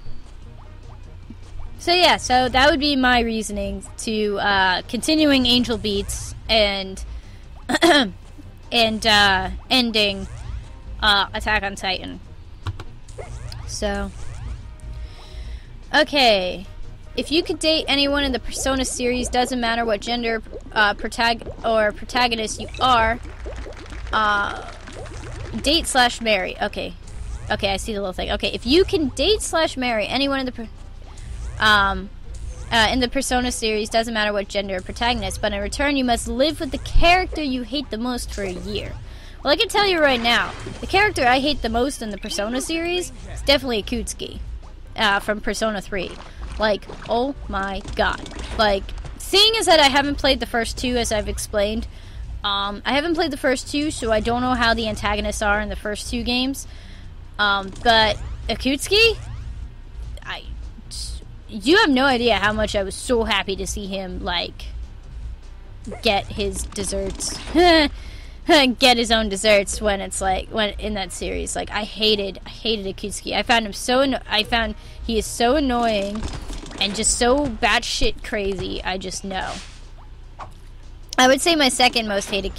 yeah, so that would be my reasoning to continuing Angel Beats and ending Attack on Titan. So, okay. If you could date anyone in the Persona series, doesn't matter what gender protagonist you are, date/marry. Okay, I see the little thing. Okay, if you can date/marry anyone in the Persona series, doesn't matter what gender or protagonist, but in return you must live with the character you hate the most for a year. Well, I can tell you right now, the character I hate the most in the Persona series is definitely Akutsuki, from Persona 3. Like, oh my god. Like, seeing as that I haven't played the first two, as I've explained, I haven't played the first two, so I don't know how the antagonists are in the first two games. But Akutsuki, you have no idea how much I was so happy to see him, like, get his desserts. Get his own desserts when it's like, when in that series. Like, I hated Akutsuki. I found he is so annoying and just so batshit crazy. I just know. I would say my second most hated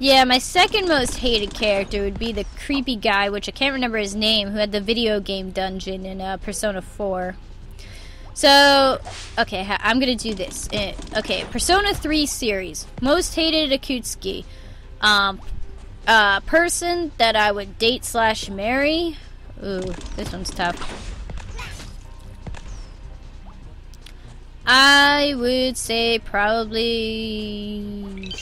my second most hated character would be the creepy guy, which I can't remember his name, who had the video game dungeon in Persona 4. So, okay, I'm gonna do this. Okay, Persona 3 series. Most hated Akutsuki. Person that I would date/marry. Ooh, this one's tough. I would say probably...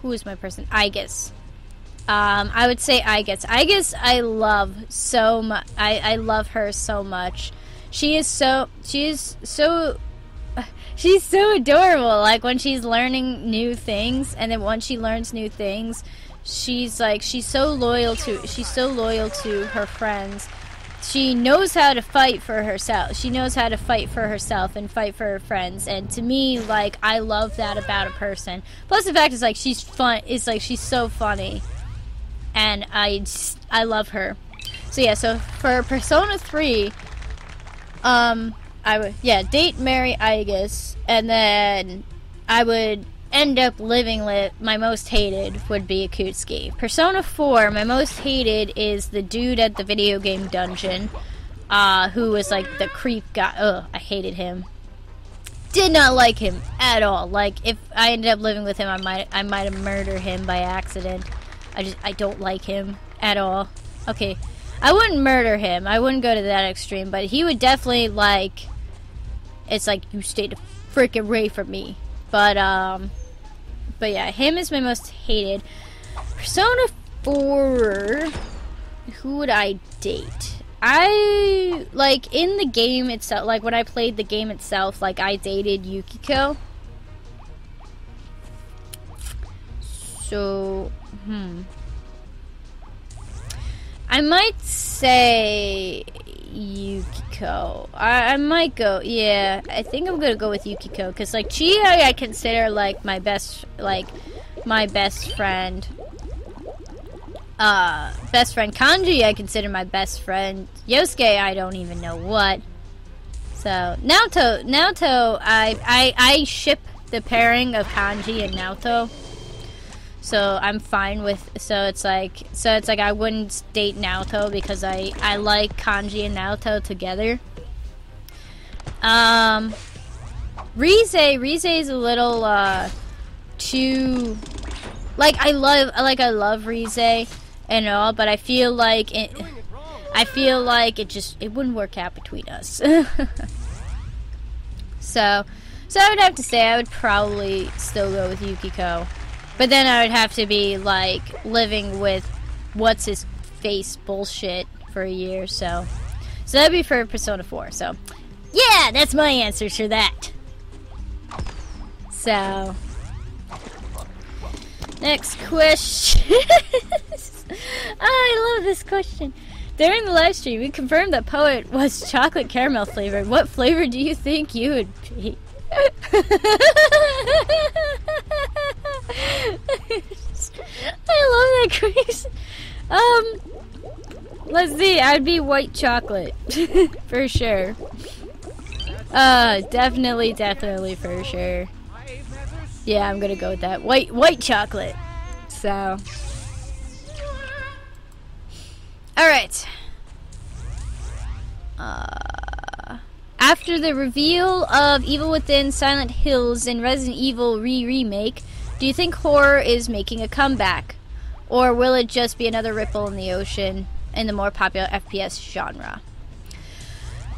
Who is my person? Aigis. I would say Aigis. Aigis I love so much. I love her so much. She's so adorable. Like, when she's learning new things, and then once she learns new things, she's so loyal to her friends. She knows how to fight for herself. She knows how to fight for herself and fight for her friends. And to me, like, I love that about a person. Plus the fact is, like, she's fun. It's like, she's so funny. And I love her. So yeah, so for Persona 3, I would, date, marry Aigis, and then I would end up living with, my most hated would be Akutsuki. Persona 4, my most hated is the dude at the video game dungeon, who was like the creep guy. Ugh, I hated him. Did not like him at all. Like, if I ended up living with him, I might have murdered him by accident. I don't like him at all. Okay, I wouldn't murder him. I wouldn't go to that extreme, but he would definitely, like, it's like, you stay the frick away from me. But yeah, him is my most hated. Persona 4, who would I date? I, like, in the game itself, like, when I played the game itself, like, I dated Yukiko. So, I might say Yukiko. I might go, yeah, I think I'm gonna go with Yukiko, because, like, Chie I consider, like, my best friend. Best friend Kanji I consider my best friend. Yosuke I don't even know what. So Naoto I ship the pairing of Kanji and Naoto. So I'm fine with, so it's like I wouldn't date Naoto because I like Kanji and Naoto together. Rize is a little too, I love Rize and all, but I feel like it wouldn't work out between us. So I would have to say I would probably still go with Yukiko, but then I would have to be like living with what's his face bullshit for a year. So that'd be for Persona 4. So yeah, that's my answer to that. So next question. I love this question. During the live stream, we confirmed that Poet was chocolate caramel flavored. What flavor do you think you would be? I love that question. Let's see. I'd be white chocolate for sure. Definitely for sure. Yeah, I'm gonna go with that. White chocolate. So. Alright. After the reveal of Evil Within, Silent Hills, and Resident Evil Re-remake, do you think horror is making a comeback? Or will it just be another ripple in the ocean in the more popular FPS genre?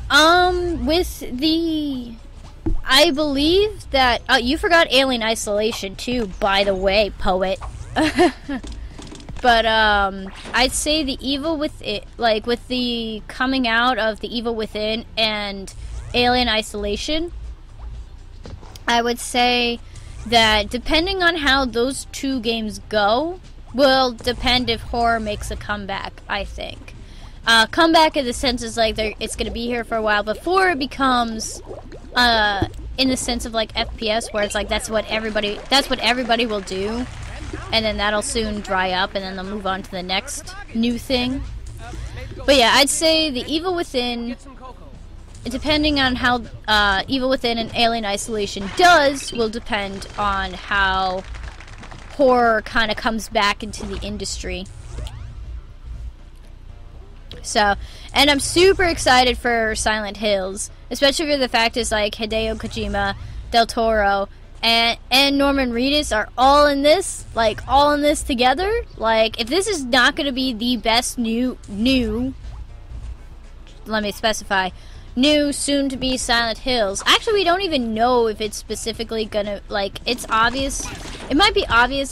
I believe that, you forgot Alien Isolation too, by the way, Poet. But, I'd say the Evil Within, like, with the coming out of the Evil Within and Alien Isolation, I would say that depending on how those two games go, will depend if horror makes a comeback, I think. Comeback in the sense is, like, it's gonna be here for a while before it becomes, in the sense of, like, FPS, where it's like, that's what everybody will do. And then that'll soon dry up, and then they'll move on to the next new thing. But yeah, I'd say the Evil Within, depending on how Evil Within and Alien Isolation does, will depend on how horror kind of comes back into the industry. So, and I'm super excited for Silent Hills, especially for the fact is like Hideo Kojima, Del Toro, and Norman Reedus are all in this, together. Like, if this is not going to be the best new, let me specify, new, soon-to-be Silent Hills. Actually, we don't even know if it's specifically gonna, like, it's obvious, it might be obvious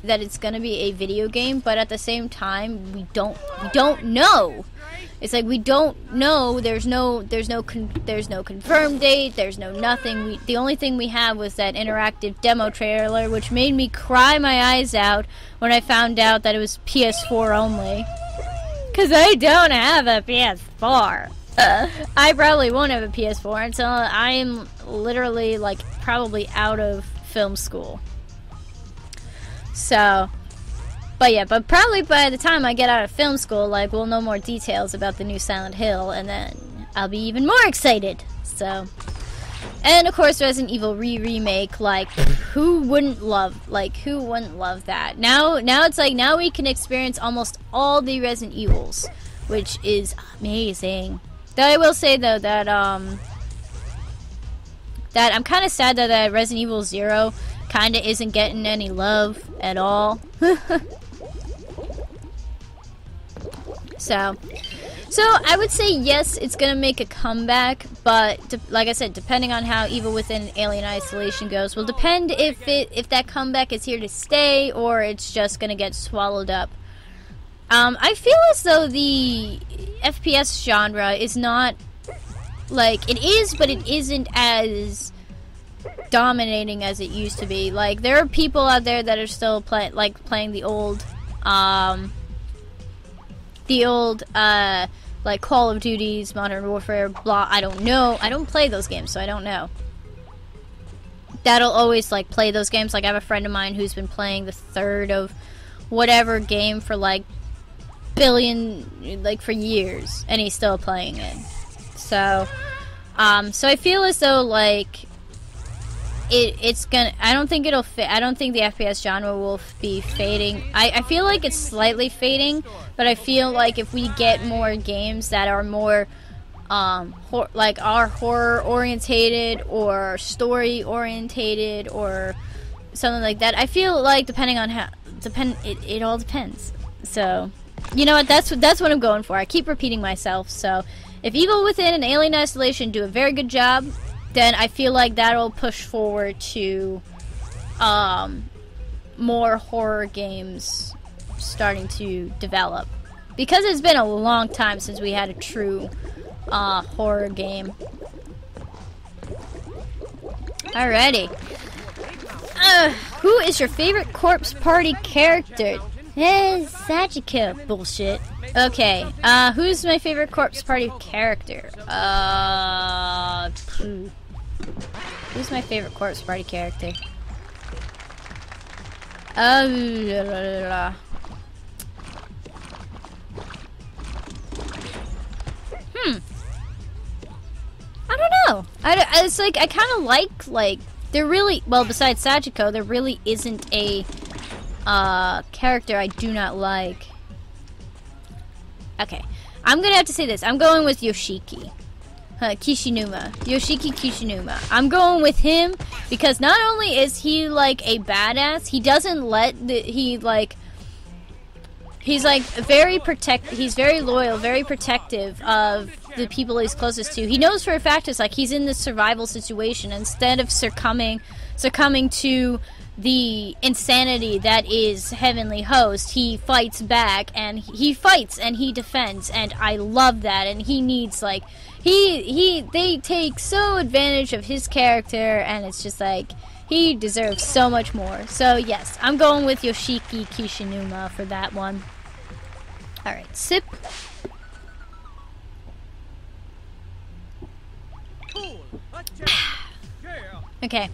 that it's gonna be a video game, but at the same time, we don't know. It's like, we don't know, there's no confirmed date, there's no nothing. The only thing we have was that interactive demo trailer, which made me cry my eyes out when I found out that it was PS4 only. Cause I don't have a PS4. I probably won't have a PS4 until I'm literally, like, probably out of film school. So, but probably by the time I get out of film school, like, we'll know more details about the new Silent Hill, and then I'll be even more excited. So, and of course, Resident Evil Re-remake, like, who wouldn't love that? Now it's like, now we can experience almost all the Resident Evils, which is amazing. Though I will say, though, that I'm kind of sad that Resident Evil 0 kind of isn't getting any love at all. So, So I would say yes, it's gonna make a comeback, but like I said, depending on how Evil Within and Alien Isolation goes, will depend if that comeback is here to stay or it's just gonna get swallowed up. I feel as though the FPS genre is not like it is, but it isn't as dominating as it used to be. Like there are people out there that are still playing the old like Call of Duties, Modern Warfare, blah. I don't know. I don't play those games, so I don't know. That'll always like play those games. Like I have a friend of mine who's been playing the third of whatever game for like billion, like for years, and he's still playing it. So, so I feel as though like it's gonna. I don't think it'll fit. I don't think the FPS genre will be fading. I feel like it's slightly fading, but I feel like if we get more games that are more, like are horror orientated or story orientated or something like that, I feel like depending on how it all depends. So, you know what? That's what I'm going for. I keep repeating myself. So, if Evil Within and Alien Isolation do a very good job, then I feel like that'll push forward to more horror games starting to develop. Because it's been a long time since we had a true horror game. Alrighty. Who is your favorite Corpse Party character? Sachiko. Bullshit. Okay, who's my favorite Corpse Party character? Who's my favorite Corpse Party character? I don't know. It's like, I kind of like, there really, well, besides Sachiko, there really isn't a, character I do not like. Okay, I'm gonna have to say this. I'm going with Yoshiki. Kishinuma. Yoshiki Kishinuma. I'm going with him because not only is he like a badass, he doesn't let he's like he's very loyal, very protective of the people he's closest to. He knows for a fact it's like he's in this survival situation. Instead of succumbing to the insanity that is Heavenly Host, he fights back and he fights and he defends, and I love that. And he needs like they take so advantage of his character, and it's just like he deserves so much more. So yes, I'm going with Yoshiki Kishinuma for that one. Alright, sip. Okay.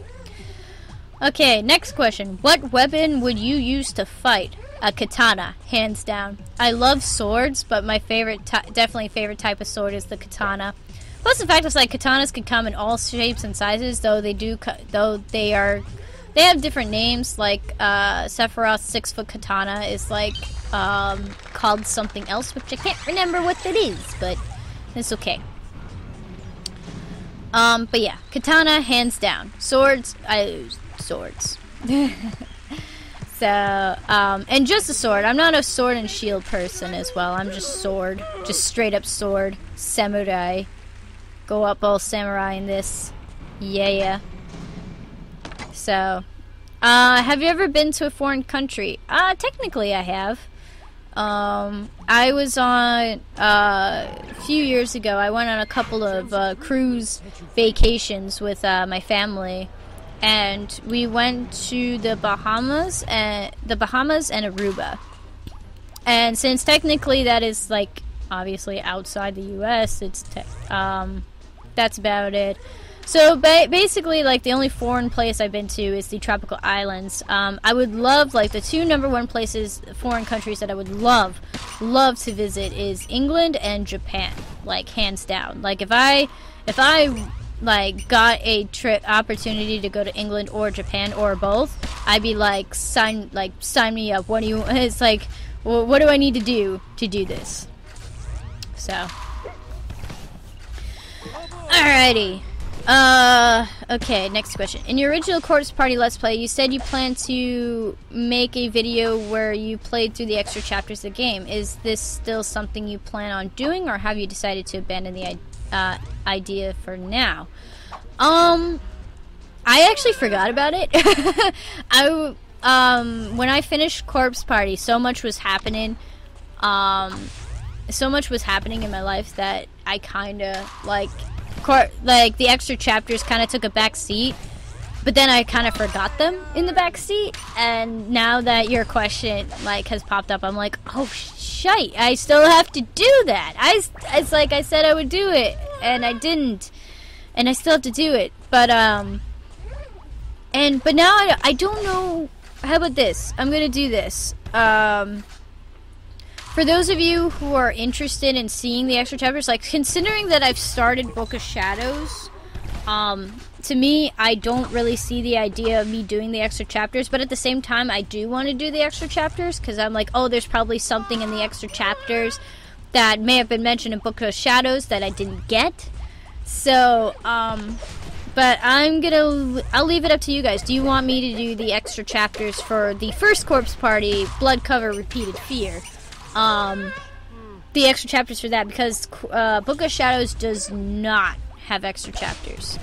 Okay, next question. What weapon would you use to fight? A katana, hands down. I love swords, but my definitely favorite type of sword is the katana. Plus the fact is like katanas can come in all shapes and sizes, though they have different names. Like Sephiroth's 6-foot katana is like called something else, which I can't remember what that is, but it's okay. But yeah, katana, hands down. Swords, swords. So, and just a sword. I'm not a sword and shield person as well. I'm just sword. Just straight up sword. Samurai. Go up all samurai in this. Yeah. So, have you ever been to a foreign country? Technically I have. I was on, a few years ago, I went on a couple of, cruise vacations with, my family. And we went to the Bahamas and Aruba. And since technically that is like obviously outside the U.S., that's about it. So basically, like the only foreign place I've been to is the tropical islands. I would love, like the two #1 foreign countries that I would love to visit is England and Japan, like hands down. Like if I like got a trip opportunity to go to England or Japan or both, I'd be like sign me up. What do you? It's like, well, what do I need to do this? So, alrighty. Okay, next question. In your original Corpse Party Let's Play, you said you plan to make a video where you played through the extra chapters of the game. Is this still something you plan on doing, or have you decided to abandon the idea for now? I actually forgot about it. When I finished Corpse Party, so much was happening. So much was happening in my life that I kinda, like the extra chapters kind of took a back seat, but then I kind of forgot them in the back seat, and now that your question like has popped up, I'm like, oh shite, I still have to do that. It's like I said I would do it, and I didn't, and I still have to do it. But now I don't know. How about this? I'm gonna do this. For those of you who are interested in seeing the extra chapters, like, considering that I've started Book of Shadows, to me, I don't really see the idea of me doing the extra chapters, but at the same time, I do want to do the extra chapters, because I'm like, oh, there's probably something in the extra chapters that may have been mentioned in Book of Shadows that I didn't get. So, but I'll leave it up to you guys. Do you want me to do the extra chapters for the first Corpse Party, Blood Cover, Repeated Fear? The extra chapters for that, because Book of Shadows does not have extra chapters.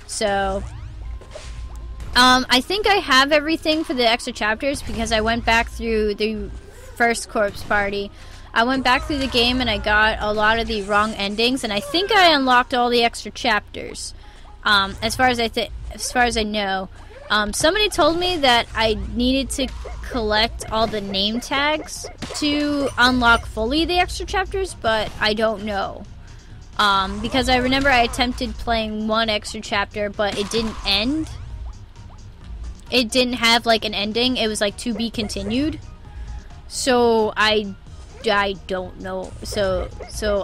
So I think I have everything for the extra chapters, because I went back through the first Corpse Party. I went back through the game and I got a lot of the wrong endings, and I think I unlocked all the extra chapters. As far as I know. Somebody told me that I needed to collect all the name tags to unlock fully the extra chapters, but I don't know. Because I remember I attempted playing one extra chapter, but it didn't end. It didn't have, like, an ending. It was, like, to be continued. So, I don't know. So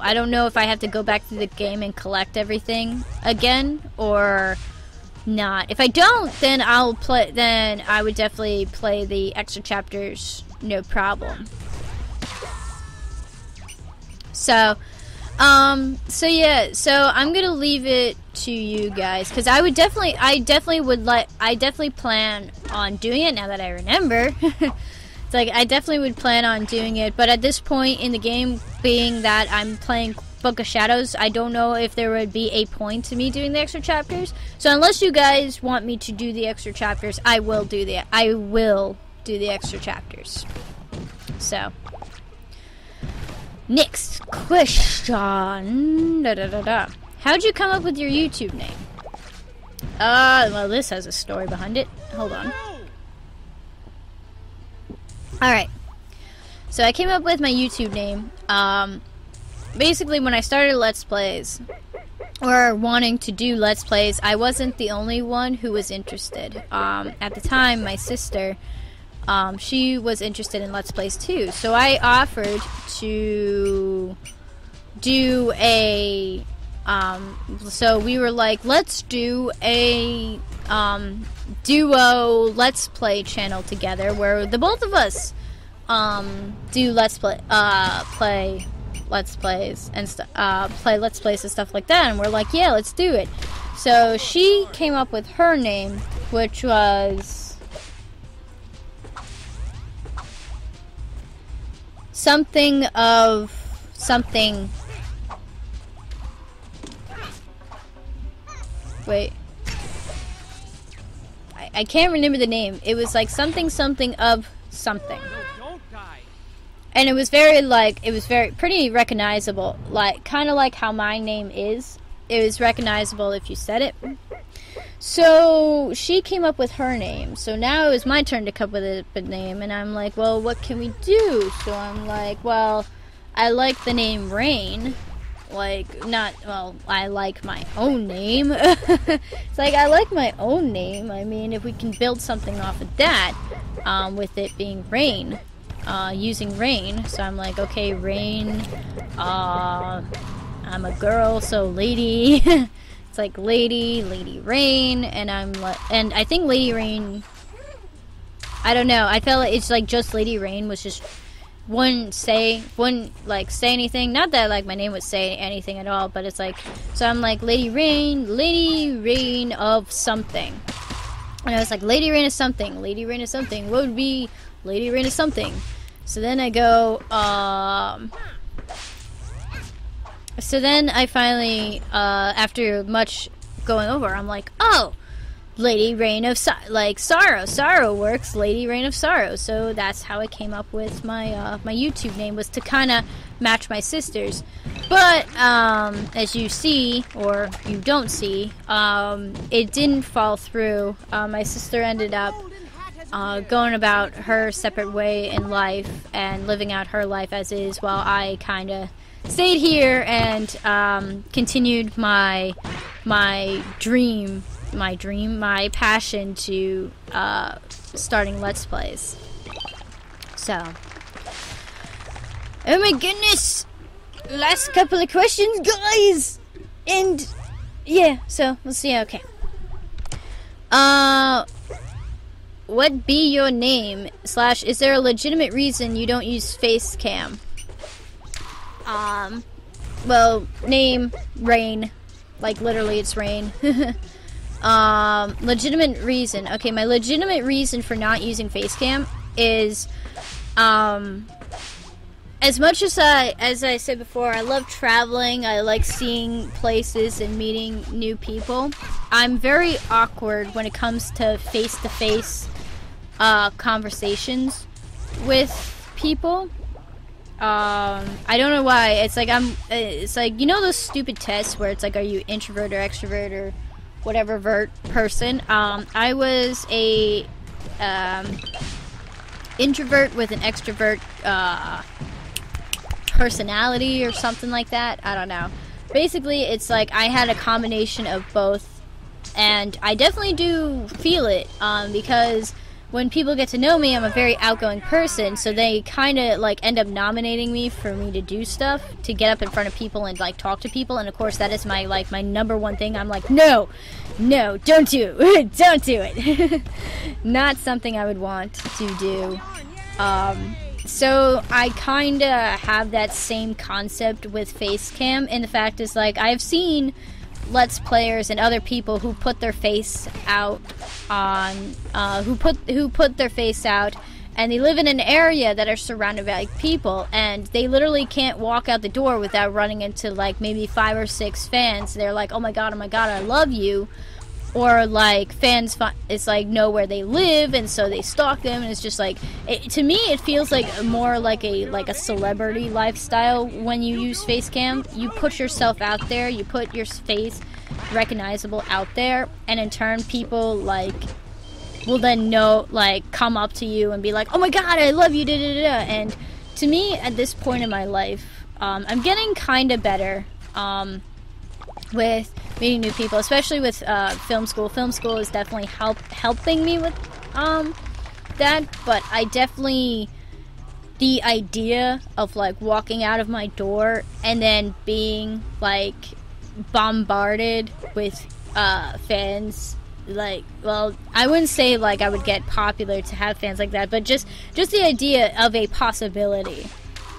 I don't know if I have to go back through the game and collect everything again, or not. If I don't, then then I would definitely play the extra chapters, no problem. So yeah, so I'm gonna leave it to you guys, because I definitely plan on doing it now that I remember. It's like, I definitely would plan on doing it, but at this point in the game, being that I'm playing Book of Shadows, I don't know if there would be a point to me doing the extra chapters. So unless you guys want me to do the extra chapters, I will do the extra chapters. So, next question. How'd you come up with your YouTube name? Well, this has a story behind it. Hold on. Alright, so I came up with my YouTube name, basically when I started Let's Plays, or wanting to do Let's Plays, I wasn't the only one who was interested. At the time, my sister, she was interested in Let's Plays too, so I offered to do a, so we were like, let's do a, duo Let's Play channel together, where the both of us do Let's Plays and play Let's Plays and stuff like that, and we're like, yeah, let's do it. So she came up with her name, which was something of something. Wait. I can't remember the name. It was like something of something. And it was very, like, pretty recognizable. Like, kind of like how my name is. It was recognizable if you said it. So, she came up with her name. So now it was my turn to come up with a name. And I'm like, well, what can we do? So I'm like, well, I like the name Rain. Like, not, well, I like my own name. It's like, I like my own name. I mean, if we can build something off of that, with it being Rain, using Rain. So I'm like, okay, Rain, I'm a girl, so Lady. It's like Lady Rain, and I'm like, and I think Lady Rain, I don't know, I felt like it's like just Lady Rain was just wouldn't say anything. Not that like my name would say anything at all, but it's like, so I'm like Lady Rain of something. And I was like, Lady Rain of something, Lady Rain of something. What would be Lady Rain of something? So then I go, so then I finally, after much going over, I'm like, oh, Lady Rain of Sorrow. Sorrow works, Lady Rain of Sorrow. So that's how I came up with my my YouTube name, was to kind of match my sister's. But as you see, or you don't see, it didn't fall through. My sister ended up going about her separate way in life and living out her life as is, while I kind of stayed here and continued my passion to starting Let's Plays. So, oh my goodness, last couple of questions, guys, and yeah, so let's see. Okay, what be your name / is there a legitimate reason you don't use face cam? Well, name Rain, like literally it's Rain. Legitimate reason. Okay, my legitimate reason for not using facecam is, as much as I said before, I love traveling, I like seeing places and meeting new people. I'm very awkward when it comes to face-to-face conversations with people. I don't know why. It's like it's like, you know those stupid tests where it's like, are you introvert or extrovert or whatever person? I was a introvert with an extrovert personality or something like that. I don't know. Basically, it's like I had a combination of both, and I definitely do feel it, because when people get to know me, I'm a very outgoing person, so they kind of like end up nominating me for me to do stuff, to get up in front of people and like talk to people. And of course, that is my my number one thing. I'm like, no, don't do it. Don't do it. Not something I would want to do. So I kind of have that same concept with facecam, and the fact is, like, I've seen Let's Players and other people who put their face out on, who put their face out, and they live in an area that are surrounded by people, and they literally can't walk out the door without running into like maybe 5 or 6 fans. They're like, oh my god, I love you. Or like fans it's like know where they live, and so they stalk them, and it's just like, to me it feels like more like a celebrity lifestyle when you use facecam. You put yourself out there, you put your face recognizable out there, and in turn people like will then know, like, come up to you and be like, oh my god, I love you, da da da. And to me at this point in my life, I'm getting kind of better with meeting new people, especially with film school. Film school is definitely helping me with that, but I definitely, the idea of like walking out of my door and then being like bombarded with fans, like, well, I wouldn't say like I would get popular to have fans like that, but just the idea of a possibility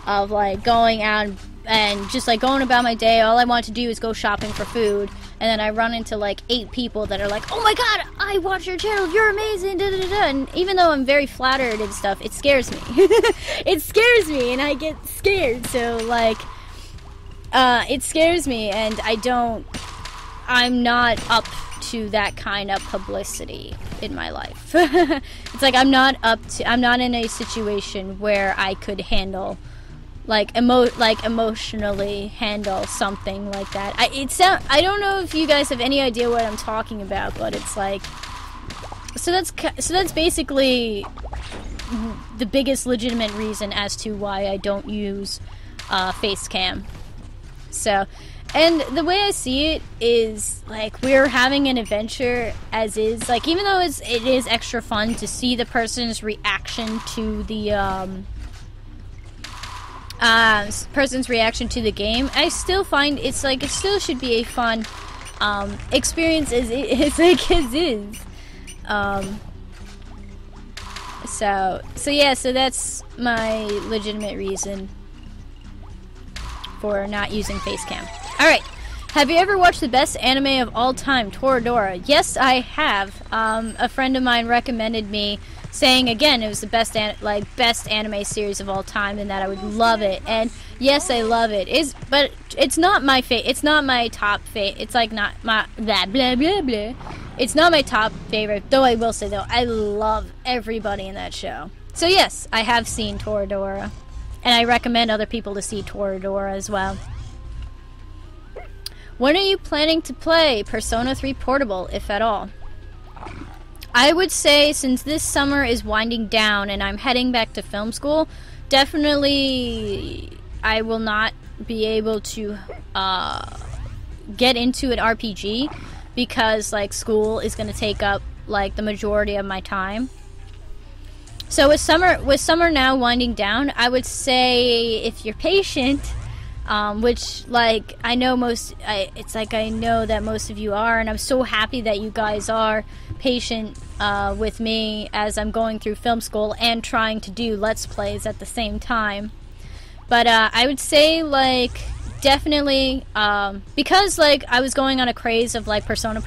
of like going out and just like going about my day. All I want to do is go shopping for food, and then I run into like 8 people that are like, oh my god, I watch your channel, you're amazing, da da da da. And even though I'm very flattered and stuff, it scares me. It scares me, and I get scared. So like, it scares me, and I'm not up to that kind of publicity in my life. It's like I'm not in a situation where I could handle emotionally handle something like that. I don't know if you guys have any idea what I'm talking about, but it's like, so that's basically the biggest legitimate reason as to why I don't use facecam. So, and the way I see it is like, we're having an adventure as is, like, even though it is extra fun to see the person's reaction to the game, I still find it's like, it still should be a fun experience as is. So yeah, so that's my legitimate reason for not using facecam. Alright, have you ever watched the best anime of all time, Toradora? Yes, I have. A friend of mine recommended me, saying again it was the best anime series of all time and that I would love it. And yes, I love it. But it's not my it's not my top it's like not my blah blah blah blah. It's not my top favorite, though I will say though, I love everybody in that show. So yes, I have seen Toradora. And I recommend other people to see Toradora as well. When are you planning to play Persona 3 Portable, if at all? I would say since this summer is winding down and I'm heading back to film school, definitely I will not be able to get into an RPG because like school is going to take up like the majority of my time. So with summer now winding down, I would say if you're patient, which like I know it's like I know that most of you are, and I'm so happy that you guys are patient with me as I'm going through film school and trying to do Let's Plays at the same time. But I would say like definitely because like I was going on a craze of like Persona,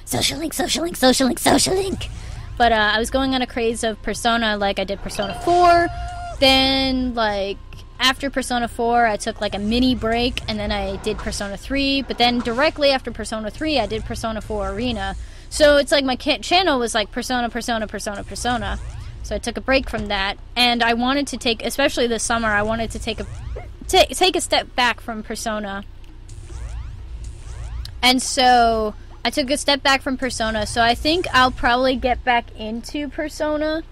Social Link. But I was going on a craze of Persona, like I did Persona 4, then like after Persona 4 I took like a mini break and then I did Persona 3, but then directly after Persona 3 I did Persona 4 Arena. So it's like my channel was like Persona. So I took a break from that, and I wanted to take, especially this summer, I wanted to take a step back from Persona. And so I took a step back from Persona, so I think I'll probably get back into Persona,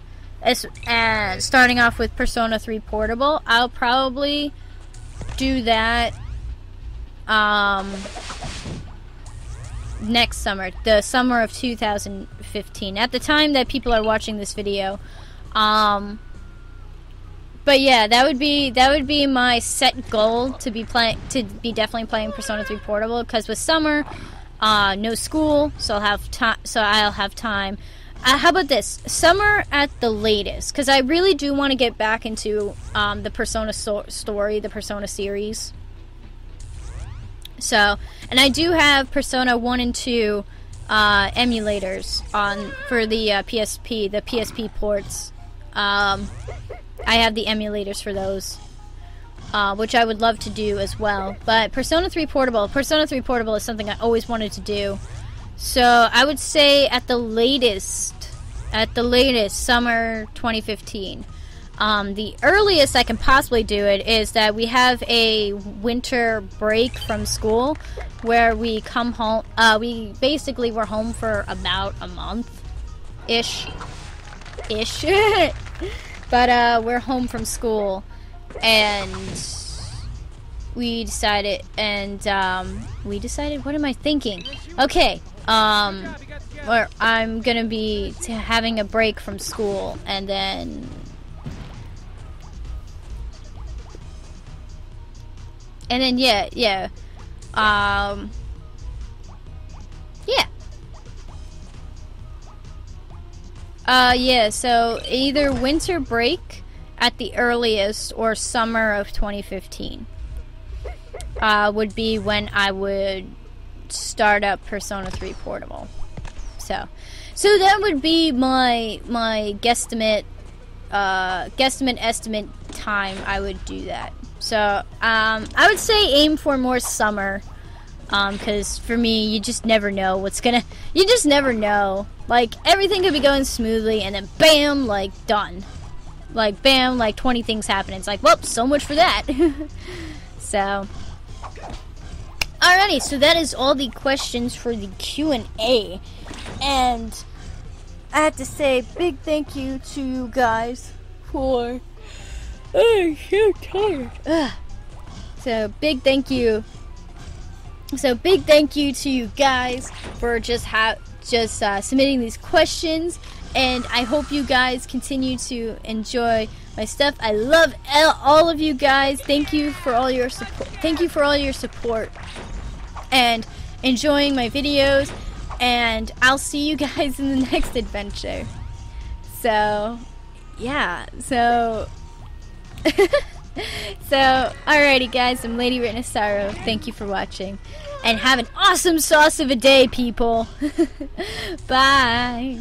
starting off with Persona 3 Portable. I'll probably do that next summer, the summer of 2015, at the time that people are watching this video. But yeah, that would be my set goal, to be definitely playing Persona 3 Portable, because with summer no school, so I'll have time. How about this? Summer at the latest, because I really do want to get back into the Persona story, the Persona series. So, and I do have Persona 1 and 2 emulators for the PSP ports. I have the emulators for those, which I would love to do as well. But Persona 3 Portable is something I always wanted to do. So I would say at the latest, summer 2015. The earliest I can possibly do it is that we have a winter break from school where we come home. We basically were home for about a month-ish. But we're home from school, and we decided, what am I thinking? Okay, where I'm gonna be having a break from school, and then yeah. Yeah, so either winter break at the earliest or summer of 2015 would be when I would start up Persona 3 Portable. So that would be my guesstimate estimate time I would do that. So I would say aim for more summer, because for me, you just never know you just never know. Like, everything could be going smoothly, and then bam, like, done. Like, bam, like, 20 things happen. It's like, well, so much for that. So, alrighty, so that is all the questions for the Q&A. And I have to say big thank you to you guys for... I'm so tired. So, big thank you. So, big thank you to you guys for just submitting these questions, and I hope you guys continue to enjoy my stuff. I love all of you guys. Thank you for all your support. And enjoying my videos, and I'll see you guys in the next adventure. So, yeah. So, alrighty, guys. I'm LadyRainOfSorrow. Thank you for watching, and have an awesome sauce of a day, people. Bye.